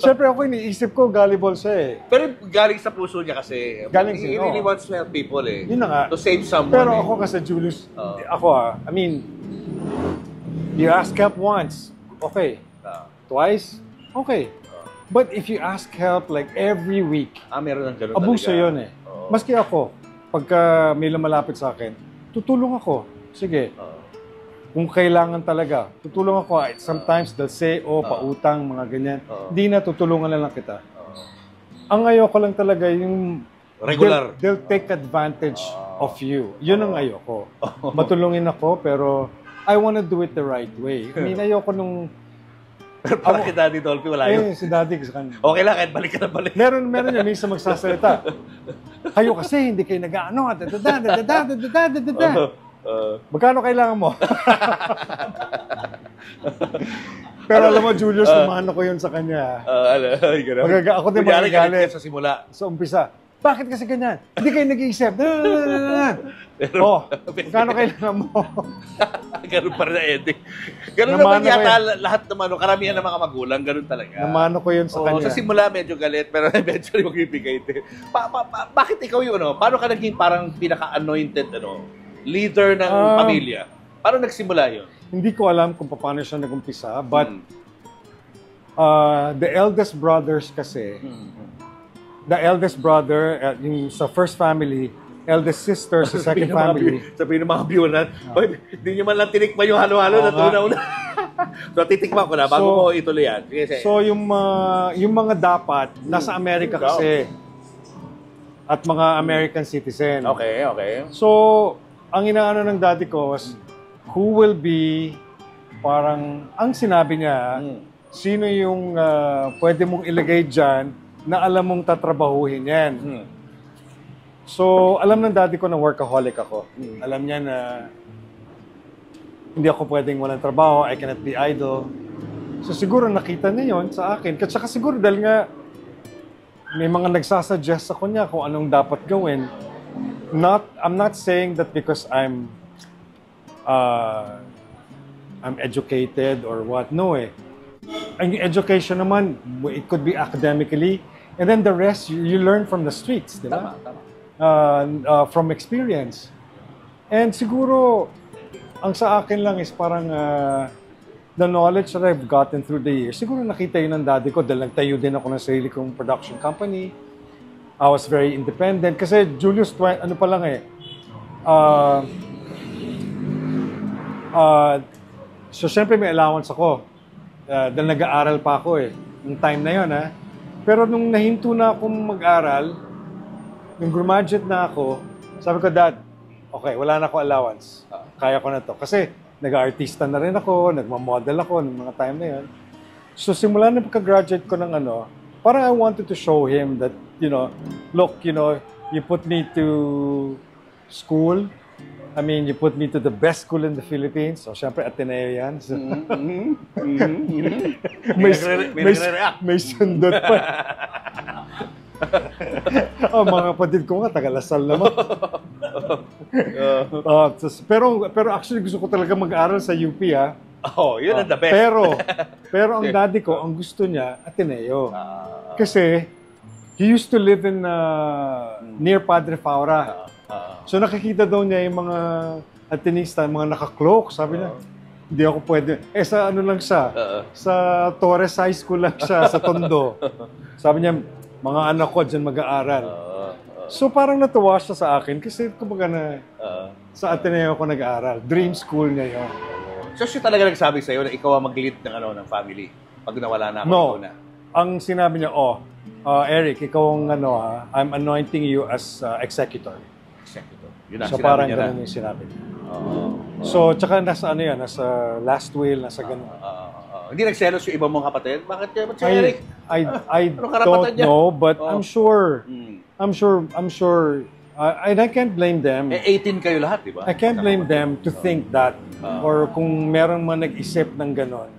S2: Siyempre ako iniisip ko gullible siya eh.
S1: Pero galing sa puso niya kasi.
S2: Galing
S1: he really wants to help people eh.
S2: Yun na nga.
S1: To save someone.
S2: Pero ako kasi Julius, I mean, you ask help once, okay. Twice, okay. But if you ask help like every week,
S1: meron ng ganun
S2: abuso
S1: talaga.
S2: yun eh. Maski ako, pagka may lumalapit sa akin, tutulong ako. Sige. Kung kailangan talaga, tutulong ako. Sometimes they'll say, pautang, mga ganyan. Hindi na, tutulungan na lang kita. Ang ayoko lang talaga yung...
S1: Regular.
S2: They'll take advantage of you. Yun ang ayoko. Matulungin ako, pero I wanna do it the right way. I mean, ayoko nung...
S1: Para kay Daddy Dolphy, wala yun.
S2: Si Daddy sa kanya.
S1: Okay lang, kahit balik ka na balik.
S2: Meron yun, minsan magsasalita. Kayo kasi, hindi kayo nag-ano. Magkano kailangan mo? Pero alam mo, Julius, lumano ko yun sa kanya. Ako din magagalit
S1: sa simula.
S2: sa umpisa. Bakit kasi ganyan? Hindi kayo nag-iisip. Magkano kailangan mo?
S1: Ganun pa rin na ending. Ganun naman yata lahat naman, karamihan ng mga magulang, ganun talaga.
S2: Namano ko yun sa kanya.
S1: Sa simula medyo galit, pero eventually magbibigay din. Bakit ikaw yun, paano ka naging parang pinaka-anointed leader ng pamilya? Paano nagsimula yun?
S2: Hindi ko alam kung paano siya nag-umpisa, but the eldest brothers kasi, the eldest brother, yung sa first family, eldest sister sa second family.
S1: Sabihin ng mga viewer na, hindi nyo man lang tinikman yung halo-halo na tunaw na. So, titikman ko na bago mo ituloy yan.
S2: So, yung mga dapat, nasa Amerika kasi, at mga American citizen.
S1: Okay.
S2: So, ang inaano ng daddy ko was, who will be, parang, ang sinabi niya, sino yung pwede mong ilagay dyan na alam mong tatrabahuhin yan. So, alam ng daddy ko na workaholic ako. Alam niya na hindi ako pwedeng walang trabaho, I cannot be idle. So, siguro nakita niya yun sa akin. At saka siguro dahil nga may mga nagsasuggest sa kanya kung anong dapat gawin. I'm not saying that because I'm educated or what. No eh. Ang education naman, it could be academically. And then the rest, you learn from the streets, di ba? From experience. And siguro, ang sa akin lang is parang the knowledge that I've gotten through the years. Siguro nakita yun ng daddy ko dahil nagtayo din ako ng sarili kong production company. I was very independent. Kasi Julius, ano pa lang eh, so syempre may allowance ako. Dahil nag-aaral pa ako eh. Yung time na yun Pero nung nahinto na akong mag-aral, nung graduate na ako, sabi ko, Dad, okay, wala na ako allowance. Kaya ko na to. Kasi nag-artista na rin ako, nagmamodel ako nung mga time na yun. So simula na pagka-graduate ko ng parang I wanted to show him that, look, you put me to school. I mean, you put me to the best school in the Philippines. So, syempre, Ateneo yan. So, may sundot pa. Mga kapatid ko nga, taga-Lasal naman. Pero actually gusto ko talaga mag-aral sa UP, ha.
S1: Oh, yun ang the best.
S2: Pero ang daddy ko, ang gusto niya, Ateneo. Kasi, he used to live in near Padre Faura. So nakikita daw niya yung mga Atenista, mga naka-cloak. Sabi niya, hindi ako pwede. Sa ano lang siya, sa Torres High School lang siya, sa Tondo. Sabi niya, mga anak ko dyan mag-aaral. So parang natuwa siya sa akin kasi kumbaga na sa Ateneo ako nag-aaral. Dream school niya yun.
S1: So siya talaga nagsabi sa'yo na ikaw ang mag-lead ng family pag nawala na ako.
S2: No.
S1: Na.
S2: Ang sinabi niya, Eric, ikaw ang I'm anointing you as executor.
S1: Executor. Yun ang
S2: So
S1: sinabi
S2: parang
S1: niya
S2: ganun yung sinabi niya. So, tsaka nasa nasa last will, nasa ganun.
S1: Hindi nagselos yung ibang mga kapatid? Bakit kaya si Eric?
S2: I
S1: Anong karapatan
S2: don't
S1: niya?
S2: know, but I'm sure, and I can't blame them.
S1: 18 kayo lahat, di ba?
S2: I can't blame them to think that, or kung merong mga nag-isip ng ganon.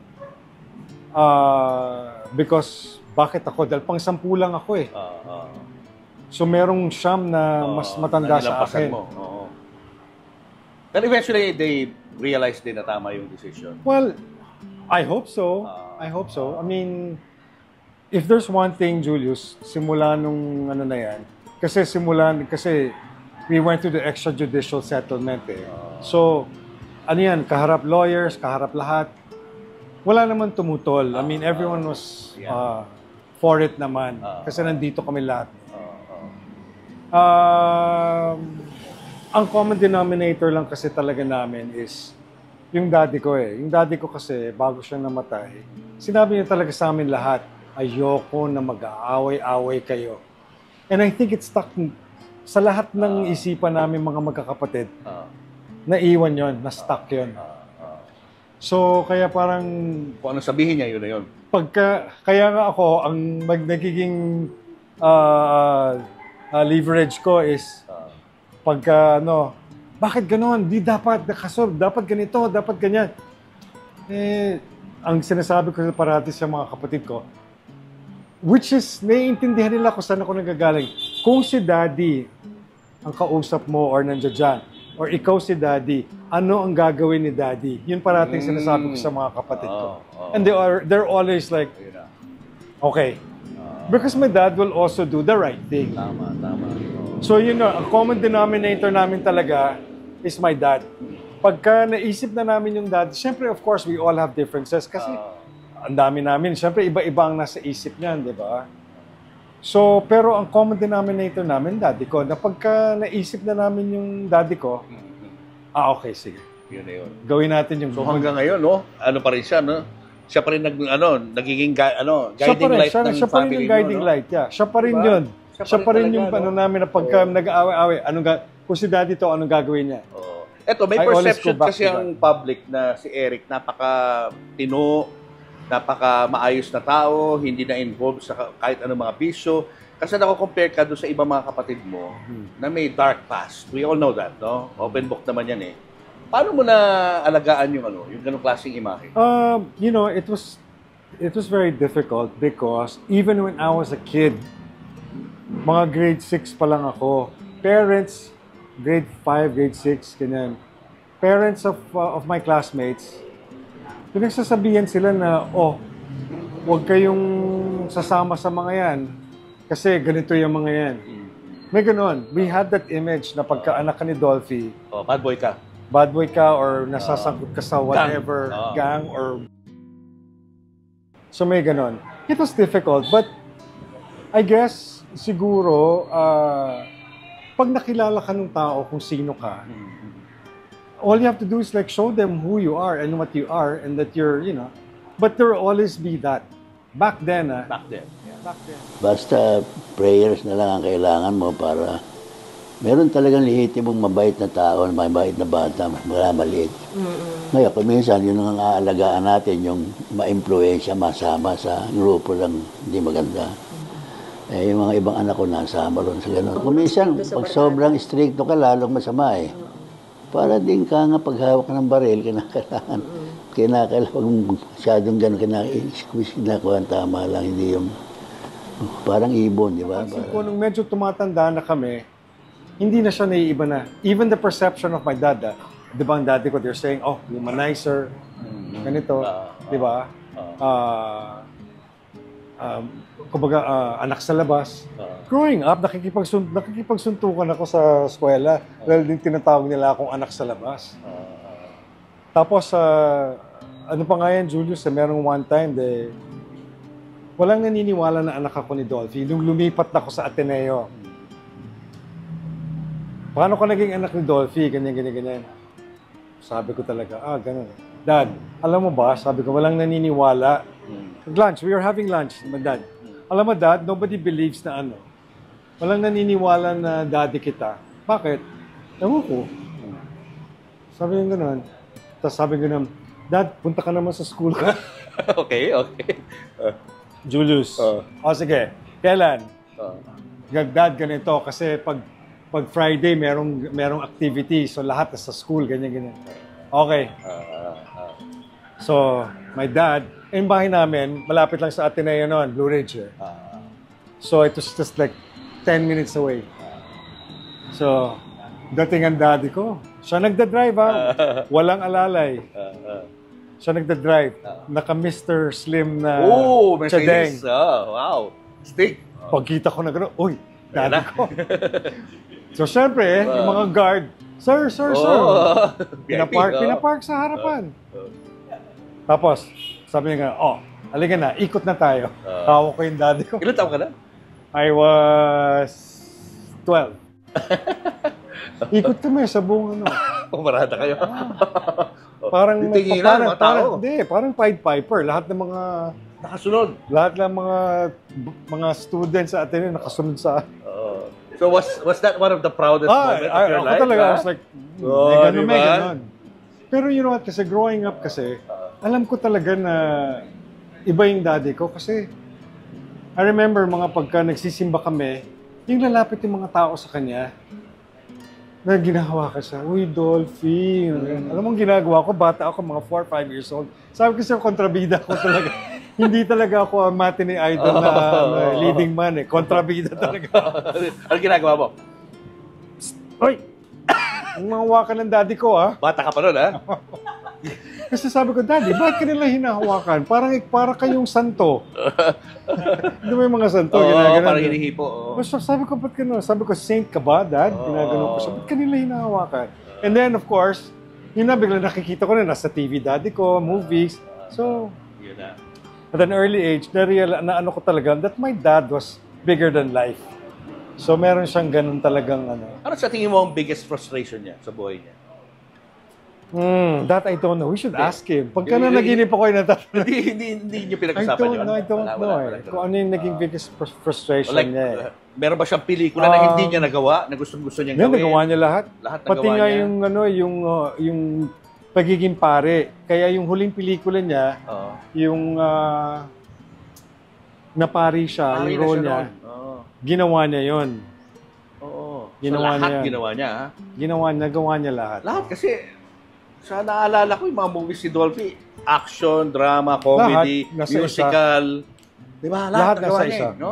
S2: Because, bakit ako? Dahil pang 10 lang ako eh. So, merong siyam na mas matanda sa akin.
S1: But eventually, they realized din na tama yung decision.
S2: Well, I hope so. I hope so. I mean, if there's one thing, Julius, simula nung ano na yan, kasi we went through the extrajudicial settlement eh. So, ano yan, kaharap lawyers, kaharap lahat. Wala naman tumutol. I mean, everyone was for it naman. Kasi nandito kami lahat. Ang common denominator lang kasi talaga namin is yung daddy ko eh. Yung daddy ko kasi, bago siya namatay, sinabi niya talaga sa amin lahat, ayoko na mag-aaway-away kayo. And I think it's stuck sa lahat ng isipan namin mga magkakapatid. Naiwan yon, na-stuck yon. So, kaya parang...
S1: Kung ano sabihin niya, yun na yun.
S2: Kaya nga ako, ang nagiging leverage ko is bakit gano'n? Di dapat nakasolve, dapat ganito, dapat ganyan. Ang sinasabi ko parati sa mga kapatid ko, which is, naiintindihan nila kung saan ako nagagaling. Kung si daddy ang kausap mo or nandiyan dyan, or ikaw si daddy, ano ang gagawin ni daddy? Yun parating sinasabi ko sa mga kapatid ko. And they're always like, okay. Because my dad will also do the right thing.
S1: Tama.
S2: So yun na, ang common denominator namin talaga is my dad. Pagka naisip na namin yung dad, syempre of course we all have differences kasi ang dami namin. Syempre iba-iba ang nasa isip niyan, di ba? So, pero ang common denominator namin, daddy ko, na pagka naisip na namin yung daddy ko, okay, sige.
S1: Yun na yun.
S2: Gawin natin yung...
S1: So hanggang ngayon, no? Ano pa rin siya, no? Siya pa rin nagiging guiding light ng family.
S2: Siya pa rin yung guiding light, yeah. Siya pa rin yun. Siya pa rin yung namin na pagka nag-aaway-aaway, kung si daddy to, anong gagawin niya?
S1: Eto, may perception kasi ang public na si Eric napaka-tino, napaka-maayos na tao, hindi na involved sa kahit anong mga bisyo. Kasi nako-compare ka doon sa ibang mga kapatid mo na may dark past. We all know that, no? Open book naman yan eh. Paano mo na alagaan yung ganung klaseng imahe?
S2: It was very difficult because even when I was a kid, mga grade 6 pa lang ako. Parents, grade 5, grade 6, ganyan. Parents of my classmates, pinagsasabihan sila na, huwag kayong sasama sa mga yan kasi ganito yung mga yan. May ganon. We had that image na pagka-anak ka ni Dolphy,
S1: bad boy ka.
S2: Bad boy ka or nasasangkot ka sa whatever, gang or... So may ganon. It was difficult, but I guess siguro, pag nakilala ka ng tao kung sino ka, all you have to do is like show them who you are and what you are and that you're, but there will always be that. Back then,
S1: Back then.
S5: Basta prayers na lang ang kailangan mo para meron talagang lehitimong mabait na tao, mabait na bata, maliit. Ngayon, kung minsan, yun ang aalagaan natin, yung ma-impluensya, masama sa grupo lang hindi maganda. Yung mga ibang anak ko nasama ron sa gano'n. Kung minsan, pag sobrang stricto ka, lalong masama eh. Para din ka nga paghawak ng baril, kinakailangan masyadong gano'n, kinakuha tama lang, hindi yung Parang ibon, di ba?
S2: Pansin ko, nung medyo tumatanda na kami, hindi na siya naiiba na. Even the perception of my dad, di ba ang daddy ko, they're saying, oh, humanizer, ganito, di ba? Kumbaga, anak sa labas. Growing up, nakikipagsuntukan ako sa eskwela dahil din tinatawag nila akong anak sa labas. Tapos, ano pa nga yan, Julius, merong one time, walang naniniwala na anak ako ni Dolphy. Nung lumipat ako sa Ateneo, paano ka naging anak ni Dolphy? Ganyan. Sabi ko talaga, ganun. Dad, alam mo ba, sabi ko, walang naniniwala. Lunch, we were having lunch, Dad. Alam mo, Dad, nobody believes na walang naniniwala na daddy kita. Bakit? Ewan ko. Sabi niya ganun. Tapos sabi ko naman, Dad, punta ka naman sa school ka.
S1: Okay.
S2: Julius. Sige. Kailan? Dad, ganito. Kasi pag Friday, merong activity. So, lahat sa school. Ganyan. Okay. So, my dad, yung bahay namin, malapit lang sa Ateneo noon, Blue Ridge. So, it was just like 10 minutes away. So, dating ang daddy ko. Siya nagda-drive, Walang alalay. Siya nagda-drive. Naka Mr. Slim na
S1: Mercedes. Wow. Stick.
S2: Pagkita ko na gano'n, uy, daddy ko. So, syempre, yung mga guard, Sir. Pinapark sa harapan. Tapos, sabi niya, halika na, ikot na tayo. Hawak ko yung daddy ko.
S1: Ilan taon ka na?
S2: I was 12. Ikot kami sa buong
S1: Pumarada kayo.
S2: Parang
S1: Tinginan, mga tao.
S2: Parang Pied Piper. Lahat ng mga
S1: Nakasunod.
S2: lahat ng mga students sa Ateneo nakasunod sa.
S1: So was that one of the proudest moments of your
S2: Ako
S1: life?
S2: talaga, I was like, may
S1: diba?
S2: ganun. Pero you know what, kasi growing up kasi, alam ko talaga na iba yung daddy ko kasi I remember mga pagka nagsisimba kami, yung lalapit yung mga tao sa kanya, na ginawa ka siya, uy, Dolphy. Alam mo ginagawa ko, bata ako, mga 4 or 5 years old. Sabi ko siya, kontrabida ko talaga. Hindi talaga ako ang matinee idol na leading man Kontrabida talaga.
S1: Ano ginagawa mo?
S2: Uy! Umahawa ka ng daddy ko,
S1: Bata ka pa nun,
S2: Kasi sabi ko, Daddy, bakit ka nila hinahawakan? Parang kayong santo. Hindi mo yung mga santo, ginaganon.
S1: Parang hinihipo.
S2: So, sabi ko, ba't gano'n? Sabi ko, saint ka ba, Dad? Ginaganon ko siya. Ba't ka nila hinahawakan? And then, of course, yun na, biglang nakikita ko na nasa TV daddy ko, movies. So,
S1: Yun na.
S2: at an early age, na ano ko talaga, that my dad was bigger than life. So, meron siyang ganun talagang
S1: Ano sa tingin mo ang biggest frustration niya sa buhay niya?
S2: That I don't know. We should ask him. Pagka na naginip ako yung natatanong.
S1: Hindi niyo pinag-usapan yun?
S2: I don't know. Kung ano yung naging biggest frustration
S1: Like,
S2: niya.
S1: meron ba siyang pelikula na hindi niya nagawa, na gusto niyang
S2: Yan,
S1: gawin?
S2: nagawa niya lahat.
S1: Lahat
S2: Pati
S1: nagawa
S2: nga
S1: niya.
S2: yung pagiging pare. Kaya yung huling pelikula niya, yung napari siya, yung role niya, ginawa niya yun.
S1: Oo.
S2: Ginawa niya yan.
S1: Ginawa niya,
S2: Nagawa niya lahat.
S1: Lahat kasi, sa naalala ko yung mga movies si Dolphy, action, drama, comedy,
S2: Lahat, nasa
S1: musical. Di ba? Lahat
S2: nasa
S1: nagawa
S2: isa.
S1: niya, no?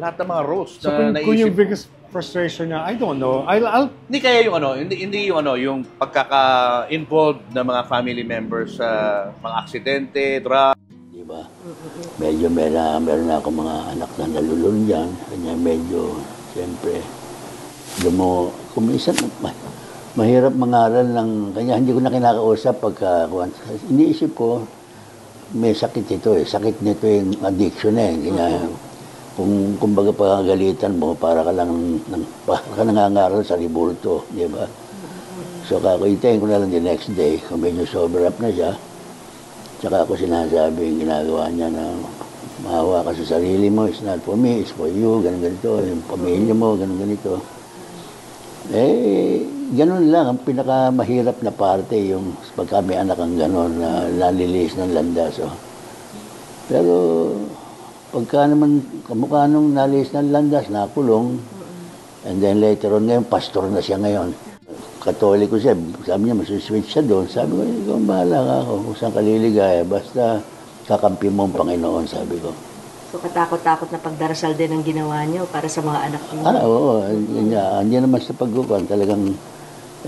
S1: Lahat ng mga roles
S2: So
S1: na
S2: kung yung
S1: naisip.
S2: biggest frustration niya, I don't know.
S1: Hindi kaya yung hindi yung pagkaka-involved ng mga family members sa mga aksidente, drug.
S5: Di ba? Medyo meron na ako mga anak na nalulun dyan. Kanya medyo, siyempre, kung minsan, mahirap mangaral ng, kanya hindi ko na kinakausap pagka, iniisip ko, may sakit ito sakit nito yung addiction Kanya, kumbaga pagagalitan mo, para ka nangangaral sa ribulto, di ba? So, kakuitain ko na lang the next day, kung medyo sober up na siya, tsaka ako sinasabi yung ginagawa niya na mahawa ka sa sarili mo, it's not for me, it's for you, ganito, yung pamilya mo, ganito. Ganun lang, ang pinakamahirap na parte, yung pagka may anak ang gano'n na nalilis ng landas. Pero, pagka naman, kamukha nung nalis ng landas, nakulong, and then later on ngayon, pastor na siya ngayon. Katoliko siya, sabi niya, masuswitch siya doon. Sabi ko, ikaw bahala ka ako, kung saan ka liligaya, basta kakampi mo ang Panginoon, sabi ko.
S6: So katakot-takot na pagdarasal din ang ginawa niyo para sa mga anak niyo.
S5: Oo. Hindi naman sa pagkukuhan. Talagang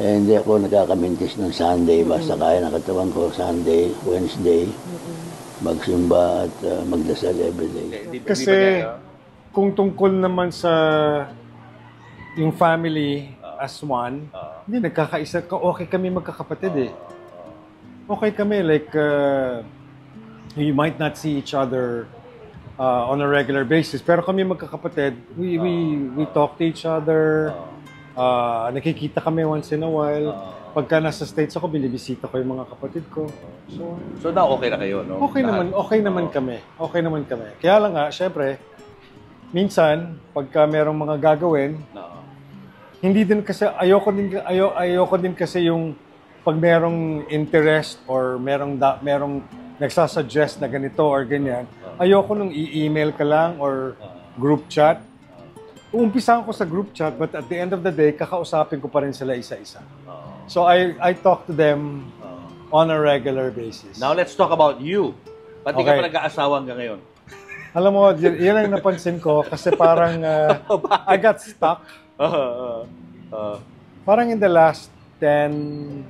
S5: hindi ako nakakamintis ng Sunday. Basta kaya ng katawan ko Sunday, Wednesday, magsimba at magdasal everyday.
S2: Kasi kung tungkol naman sa yung family as one, hindi nagkakaisa. Okay kami magkakapatid eh. Okay kami, like, you might not see each other on a regular basis. Pero kami magkakapatid, we talk to each other. Nakikita kami once in a while. Pagka nasa States ako, binibisita ko yung mga kapatid ko.
S1: So na okay na kayo, no?
S2: Okay naman kami. Okay naman kami. Kaya lang nga, syempre, minsan, pagka merong mga gagawin, hindi din kasi, ayoko din kasi yung pag merong interest or merong nagsasuggest na ganito or ganyan, ayoko nung i-email ka lang or group chat. Uumpisahan ko sa group chat, but at the end of the day, kakausapin ko pa rin sila isa-isa. So I talk to them on a regular basis.
S1: Now let's talk about you. Ba't di ka pa nag-aasawa hanggang ngayon?
S2: Alam mo, yan ang napansin ko kasi parang I got stuck. Parang in the last 10,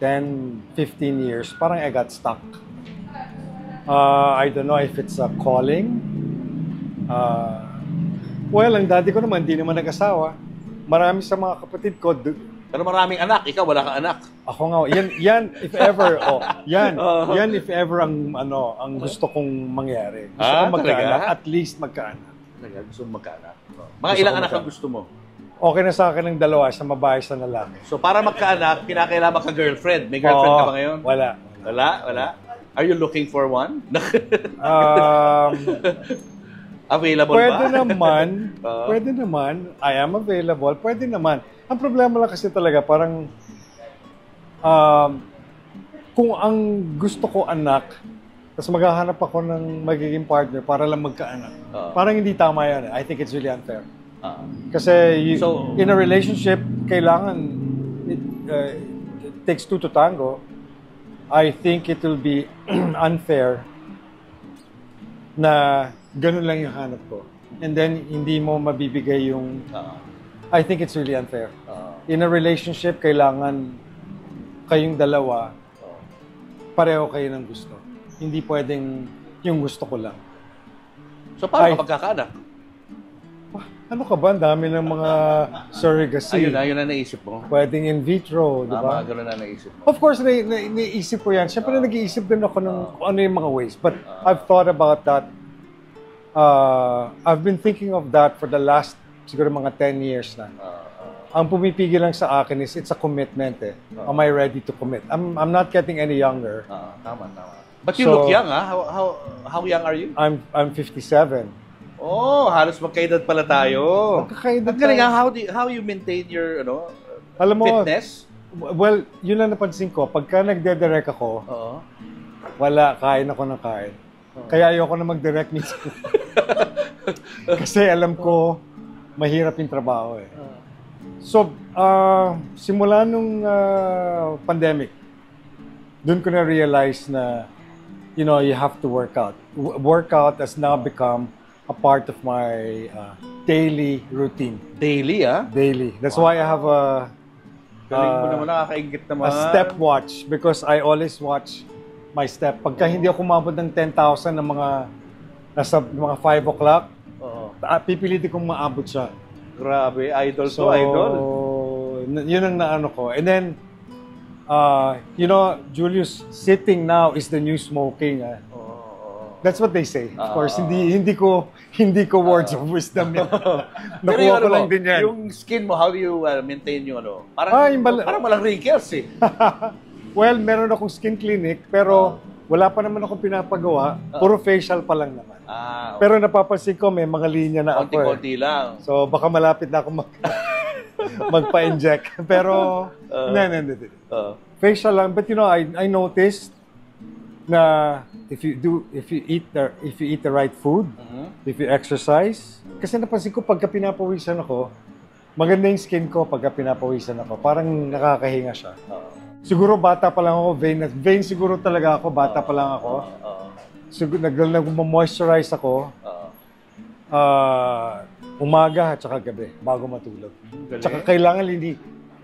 S2: 15 years, parang I got stuck. I don't know if it's a calling. Well, ang daddy ko naman, hindi naman nag-asawa. Marami sa mga kapatid ko.
S1: Pero maraming anak, ikaw wala kang anak.
S2: Ako nga, yan if ever, yan if ever ang gusto kong mangyari. Gusto kong magkaanak, at least magkaanak.
S1: Talaga, gusto mong magkaanak. Mga ilang anak ang gusto mo?
S2: Okay na sa akin ng dalawa, sa babae, sa lalaki.
S1: So para magkaanak, kinakailangan ka girlfriend. May girlfriend ka ba ngayon? Wala? Are you looking for one? Available
S2: pwede
S1: ba?
S2: Pwede naman. I am available. Pwede naman. Ang problema lang kasi talaga, parang kung ang gusto ko anak, tapos maghahanap ako ng magiging partner para lang magkaanak. Parang hindi tama yan. I think it's really unfair. Kasi in a relationship, kailangan it takes two to tango. I think it will be unfair na ganun lang yung hanap ko. And then, hindi mo mabibigay yung... I think it's really unfair. In a relationship, kailangan kayong dalawa, pareho kayo ng gusto. Hindi pwedeng yung gusto ko lang.
S1: So, paano ka magkakaanak?
S2: Ano ka ba? Ang dami ng mga surrogacy.
S1: Ayun na naisip mo.
S2: Pwedeng in vitro, di ba?
S1: Gano'n na naisip mo.
S2: Of course, naisip ko yan. Siyempre, nag-iisip din ako ng ano yung mga ways. But I've thought about that. I've been thinking of that for the last, siguro mga 10 years na. Ang pumipigil lang sa akin is, it's a commitment eh. Am I ready to commit? I'm not getting any younger.
S1: Tama. But you look young, ha? How young are you?
S2: I'm 57.
S1: Oh, halos magkaedad pala tayo.
S2: Magkakaedad
S1: tayo. How you maintain your
S2: alam mo,
S1: fitness?
S2: Well, yun lang napansin ko. Pagka nagde-direct ako, wala, kain ako ng kain. Kaya ayoko na mag-direct minsan. Kasi alam ko, mahirap yung trabaho eh. So, simula nung pandemic, dun ko na-realize na, you have to work out. Workout has now become a part of my daily routine.
S1: Daily, ah?
S2: Daily. That's why I have a...
S1: Galing mo naman, nakakaingit naman.
S2: A stepwatch because I always watch my step. Pagka hindi ako umabot ng 10,000 ng nasa mga 5 o'clock, pipilitin kong maabot siya.
S1: Grabe, idol to, idol.
S2: Yun ang naano ko. And then, Julius, sitting now is the new smoking. That's what they say. Of course, hindi ko words of wisdom yan. Nakuha ko lang din yan.
S1: Yung skin mo, how do you maintain yung parang walang wrinkles eh.
S2: Well, meron akong skin clinic, pero wala pa naman akong pinapagawa. Puro facial pa lang naman.
S1: Okay.
S2: Pero napapansin ko, may mga linya na ako.
S1: Konti-konti lang.
S2: So, baka malapit na ako magpa-inject. Pero, hindi. Facial lang. But I noticed na if you eat the right food, if you exercise, kasi napansin ko pagka pinapawisan ako, maganda yung skin ko pagka pinapawisan ako. Parang nakakahinga siya. Siguro bata pa lang ako, vain siguro talaga ako, bata pa lang ako. nag-moisturize ako, umaga at saka gabi, bago matulog. Tsaka kailangan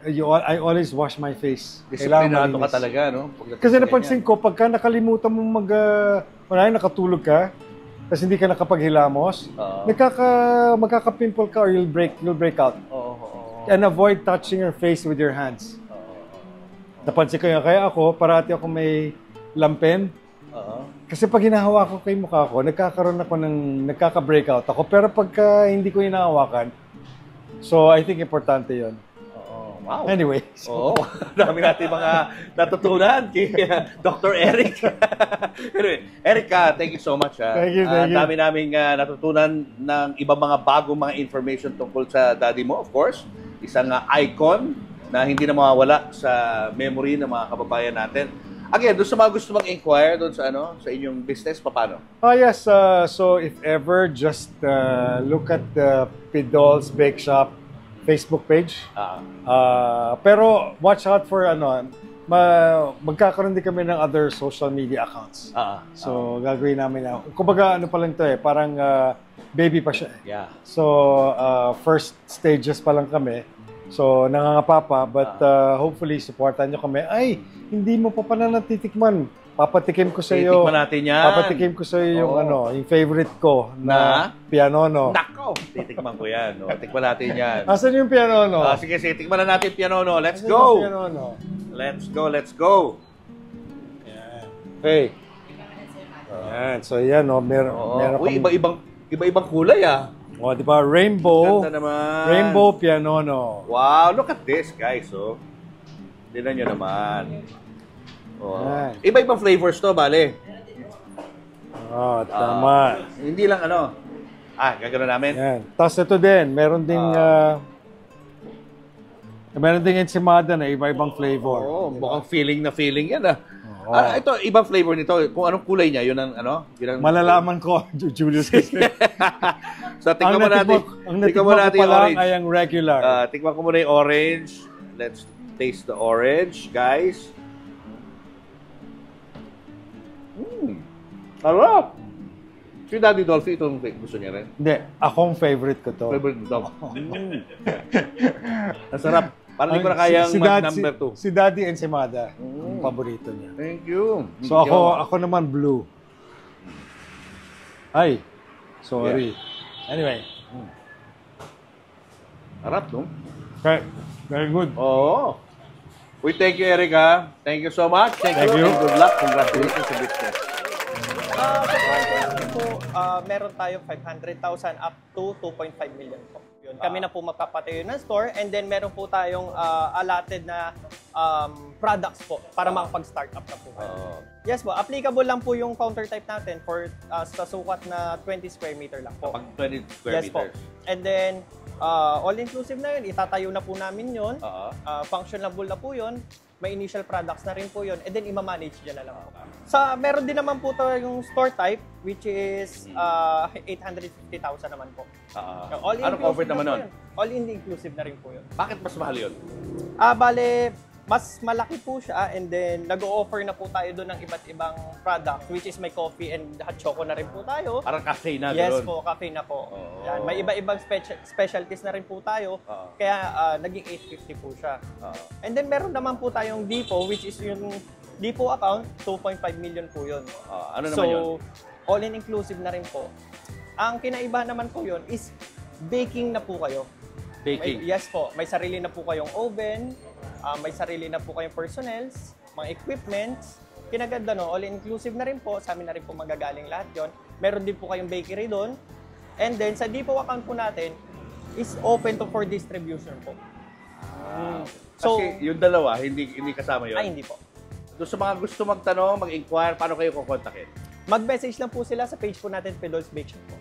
S2: I always wash my face.
S1: Disiplinado ka talaga, no?
S2: Kasi napansin ko, pagka nakalimutan mo nakatulog ka, tapos hindi ka nakapaghilamos, magkaka-pimple ka or you'll break out. And avoid touching your face with your hands. Napansin ko yun. Kaya ako, parati ako may lampin. Kasi pag hinahawa ko kay mukha ko, nagkaka-breakout ako. Pero pagka hindi ko hinahawakan, so I think importante yun.
S1: Wow.
S2: Anyway.
S1: Dami natin mga natutunan kay Dr. Eric. Anyway, Eric, thank you so much.
S2: Thank you.
S1: Dami naming natutunan ng ibang mga bagong mga information tungkol sa daddy mo, of course. Isang icon na hindi na mawawala sa memory ng mga kababayan natin. Again, doon sa mga gusto mag-inquire doon sa sa inyong business, paano?
S2: Yes. So if ever, just look at the Pidol's Bake Shop Facebook page. Pero watch out for magkakaroon din kami ng other social media accounts. So gagawin namin na. Kumbaga pa lang to parang baby pa siya.
S1: Yeah.
S2: So first stages pa lang kami. So nangangapa pa, but hopefully supportan niyo kami. Ay, hindi mo pa natitikman. Papatikim ko sa iyo.
S1: Titikman natin yan.
S2: Papatikim ko sa iyo yung favorite ko na pianono.
S1: Nako, titikman ko yan. Tikman natin yan.
S2: Asan yung pianono?
S1: Sige, tikman na natin pianono. Let's go. Let's go.
S2: Yan. Hey. Yan. So yan, meron
S1: Uy, iba-ibang kulay
S2: di ba? Rainbow.
S1: Ganda naman.
S2: Rainbow pianono.
S1: Wow, look at this, guys. Tignan nyo naman. Iba-ibang flavors to, bale.
S2: Tama.
S1: Hindi lang gagawin namin.
S2: Yan. Tapos ito din, meron ding ensimada na iba-ibang flavor.
S1: Mukhang feeling yan ito, ibang flavor nito. Kung anong kulay niya, yun ang
S2: malalaman ko, Julius.
S1: So, tingnan mo natin. Tingnan mo natin yung orange.
S2: Ay ang regular.
S1: Tingnan ko muna yung orange. Let's taste the orange, guys. Sarap! Si Daddy Dolphy, itong gusto niya rin?
S2: Hindi, akong favorite ko to.
S1: Favorite mo to? Ang sarap. Parang hindi ko na kayang number 2.
S2: Si Daddy Ensimada, ang paborito niya.
S1: Thank you.
S2: So ako naman blue. Ay, sorry. Yeah. Anyway.
S1: Sarap, no?
S2: Okay, very good.
S1: We thank you, Eric, Thank you so much. Thank you. And good luck. Congratulations sa business.
S3: Sa franchise po, meron tayo 500,000 up to 2.5 million po. Yun. Kami na po magpapatayo ng store and then meron po tayong allotted na products po para makapag-start up na po kayo. Yes po, applicable lang po yung counter type natin for sa sukat na 20 square meter lang po.
S1: Pag 20 square meters.
S3: Po. And then, all-inclusive na yun, itatayo na po namin yun. Functionable na po yun. May initial products na rin po yun. And then, ima-manage dyan na lang po. Meron din naman po yung store type, which is 850,000 naman po.
S1: Ano covered naman nun?
S3: All-inclusive na rin po yun.
S1: Bakit mas mahal yun?
S3: Bale, mas malaki po siya and then nag-o-offer na po tayo doon ng iba't ibang product, which is may coffee and hot choco na rin po tayo.
S1: Parang cafe na.
S3: Yes
S1: doon.
S3: po, cafe na po. Yan, may iba-ibang specialties na rin po tayo. Kaya naging 850 po siya. And then meron naman po tayong depot, which is yung depot account, 2.5 million po yun.
S1: Ano naman yun?
S3: So, all-inclusive na rin po. Ang kinaibahan naman po yun is baking na po kayo.
S1: Baking?
S3: Yes po. May sarili na po kayong oven, may sarili na po kayong personnels, mga equipments. Kinaganda all-inclusive na rin po. Sa amin na rin po magagaling lahat yon. Meron din po kayong bakery doon. And then, sa depot account po natin, is open for distribution po.
S1: So, kasi yung dalawa, hindi kasama yun?
S3: Ay, hindi po.
S1: So, sa mga gusto magtanong, mag-inquire, paano kayo kukontakin?
S3: Mag-message lang po sila sa page po natin, Pidol's Bake Shop po.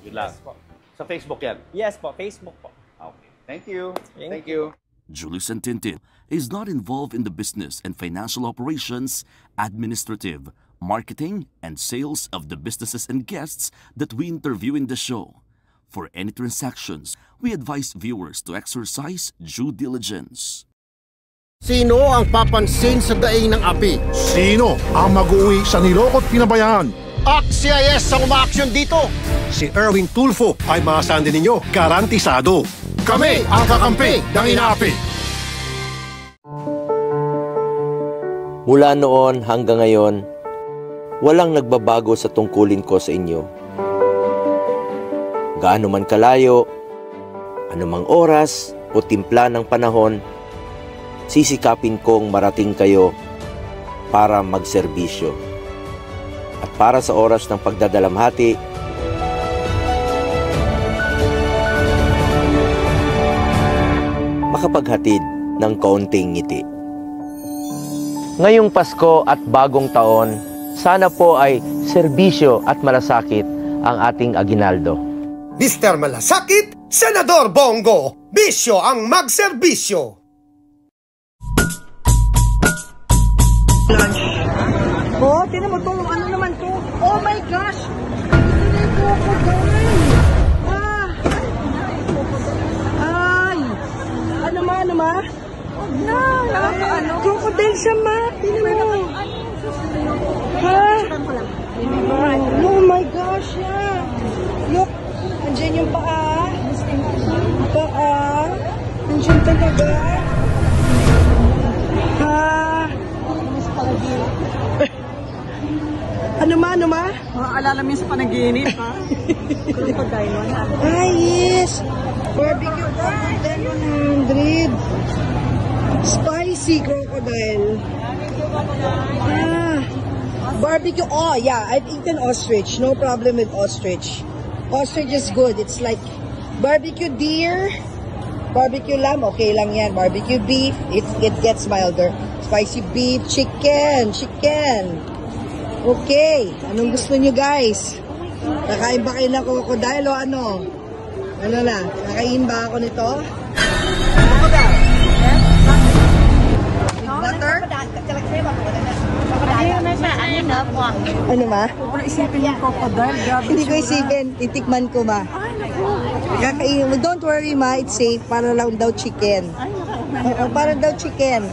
S1: Yun lang.
S3: Yes po.
S1: Sa Facebook yan?
S3: Yes po, Facebook po.
S1: Okay. Thank you.
S3: Thank you.
S7: Julius and Tintin is not involved in the business and financial operations, administrative, marketing, and sales of the businesses and guests that we interview in the show. For any transactions, we advise viewers to exercise due diligence.
S8: Sino ang papansin sa daing ng api?
S9: Sino ang mag-uwi sa nilokot pinabayaan?
S8: AXIS ang umaaksyon dito.
S9: Si Erwin Tulfo ay masande ninyo, garantisado.
S8: Kami ang kakampi ng inaapi.
S10: Mula noon hanggang ngayon, walang nagbabago sa tungkulin ko sa inyo. Gaano man kalayo, anumang oras o timpla ng panahon, sisikapin kong marating kayo para magserbisyo. At para sa oras ng pagdadalamhati, makapaghatid ng kaunting ngiti. Ngayong Pasko at bagong taon, sana po ay serbisyo at malasakit ang ating aginaldo.
S8: Mr. Malasakit, Senador Bongo, bisyo ang magserbisyo.
S11: Oh, tinan mo to, ano naman to? Oh my gosh! Hindi ko ako gawin! Ay! Ano ma? Huwag na! Ano? Crocodile siya ma! Tinan mo! Ha? Oh my gosh! Yeah. Look! Andiyan yung paa! Andiyan talaga! Ha? Ano ma? Alala mo yung sa panaginip, ha? Crocodile 100. Ah, yes! Barbecue crocodile 100. Spicy crocodile. Barbecue. Oh, yeah. I've eaten ostrich. No problem with ostrich. Ostrich is good. It's like barbecue deer, barbecue lamb. Okay lang yan. Barbecue beef. It gets milder. Spicy beef. Chicken. Okay, anong gusto nyo guys? Kakain ba kayo ng crocodile o ano? Ano na? Kakain ba ako nito? Crocodile? Butter? Ano ma?
S6: Isipin yung crocodile.
S11: Hindi ko isipin. Titikman ko ma. Kakain. Don't worry ma, it's safe. Para lang daw chicken. Para daw chicken.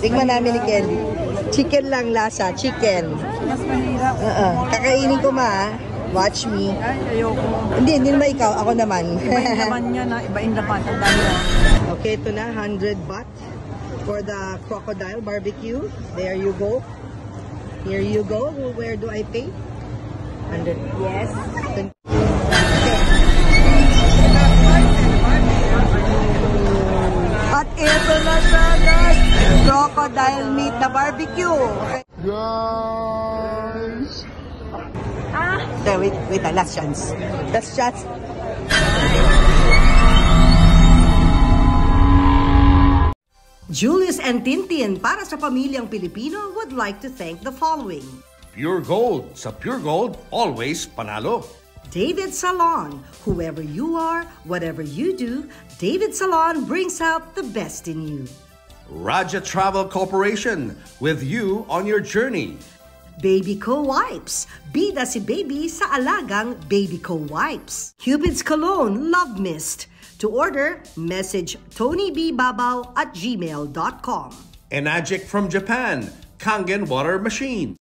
S11: Tingnan namin ni Kelly. Chicken lang lasa, chicken.
S6: Mas mahirap.
S11: Kakainin ko ma. Watch me.
S6: Ay, ayoko.
S11: Hindi naman ikaw, ako naman.
S6: Ibain naman niya na, ibain naman. Ang dami na.
S11: Okay, ito na, 100 baht for the crocodile barbecue. There you go. Here you go. Where do I pay? 100. Yes. At ito na siya, guys. Crocodile meat na barbecue. Guys. Wait, last chance. Julius and Tintin para sa pamilyang Pilipino would like to thank the following.
S1: Pure Gold. Sa Pure Gold, always panalo.
S11: David Salon. Whoever you are, whatever you do, David Salon brings out the best in you.
S1: Raja Travel Corporation. With you on your journey.
S11: Baby Co Wipes. Bida si baby sa alagang Baby Co Wipes. Cupid's Cologne Love Mist. To order, message TonyBBabaw@gmail.com.
S1: Enagic from Japan. Kangen Water Machine.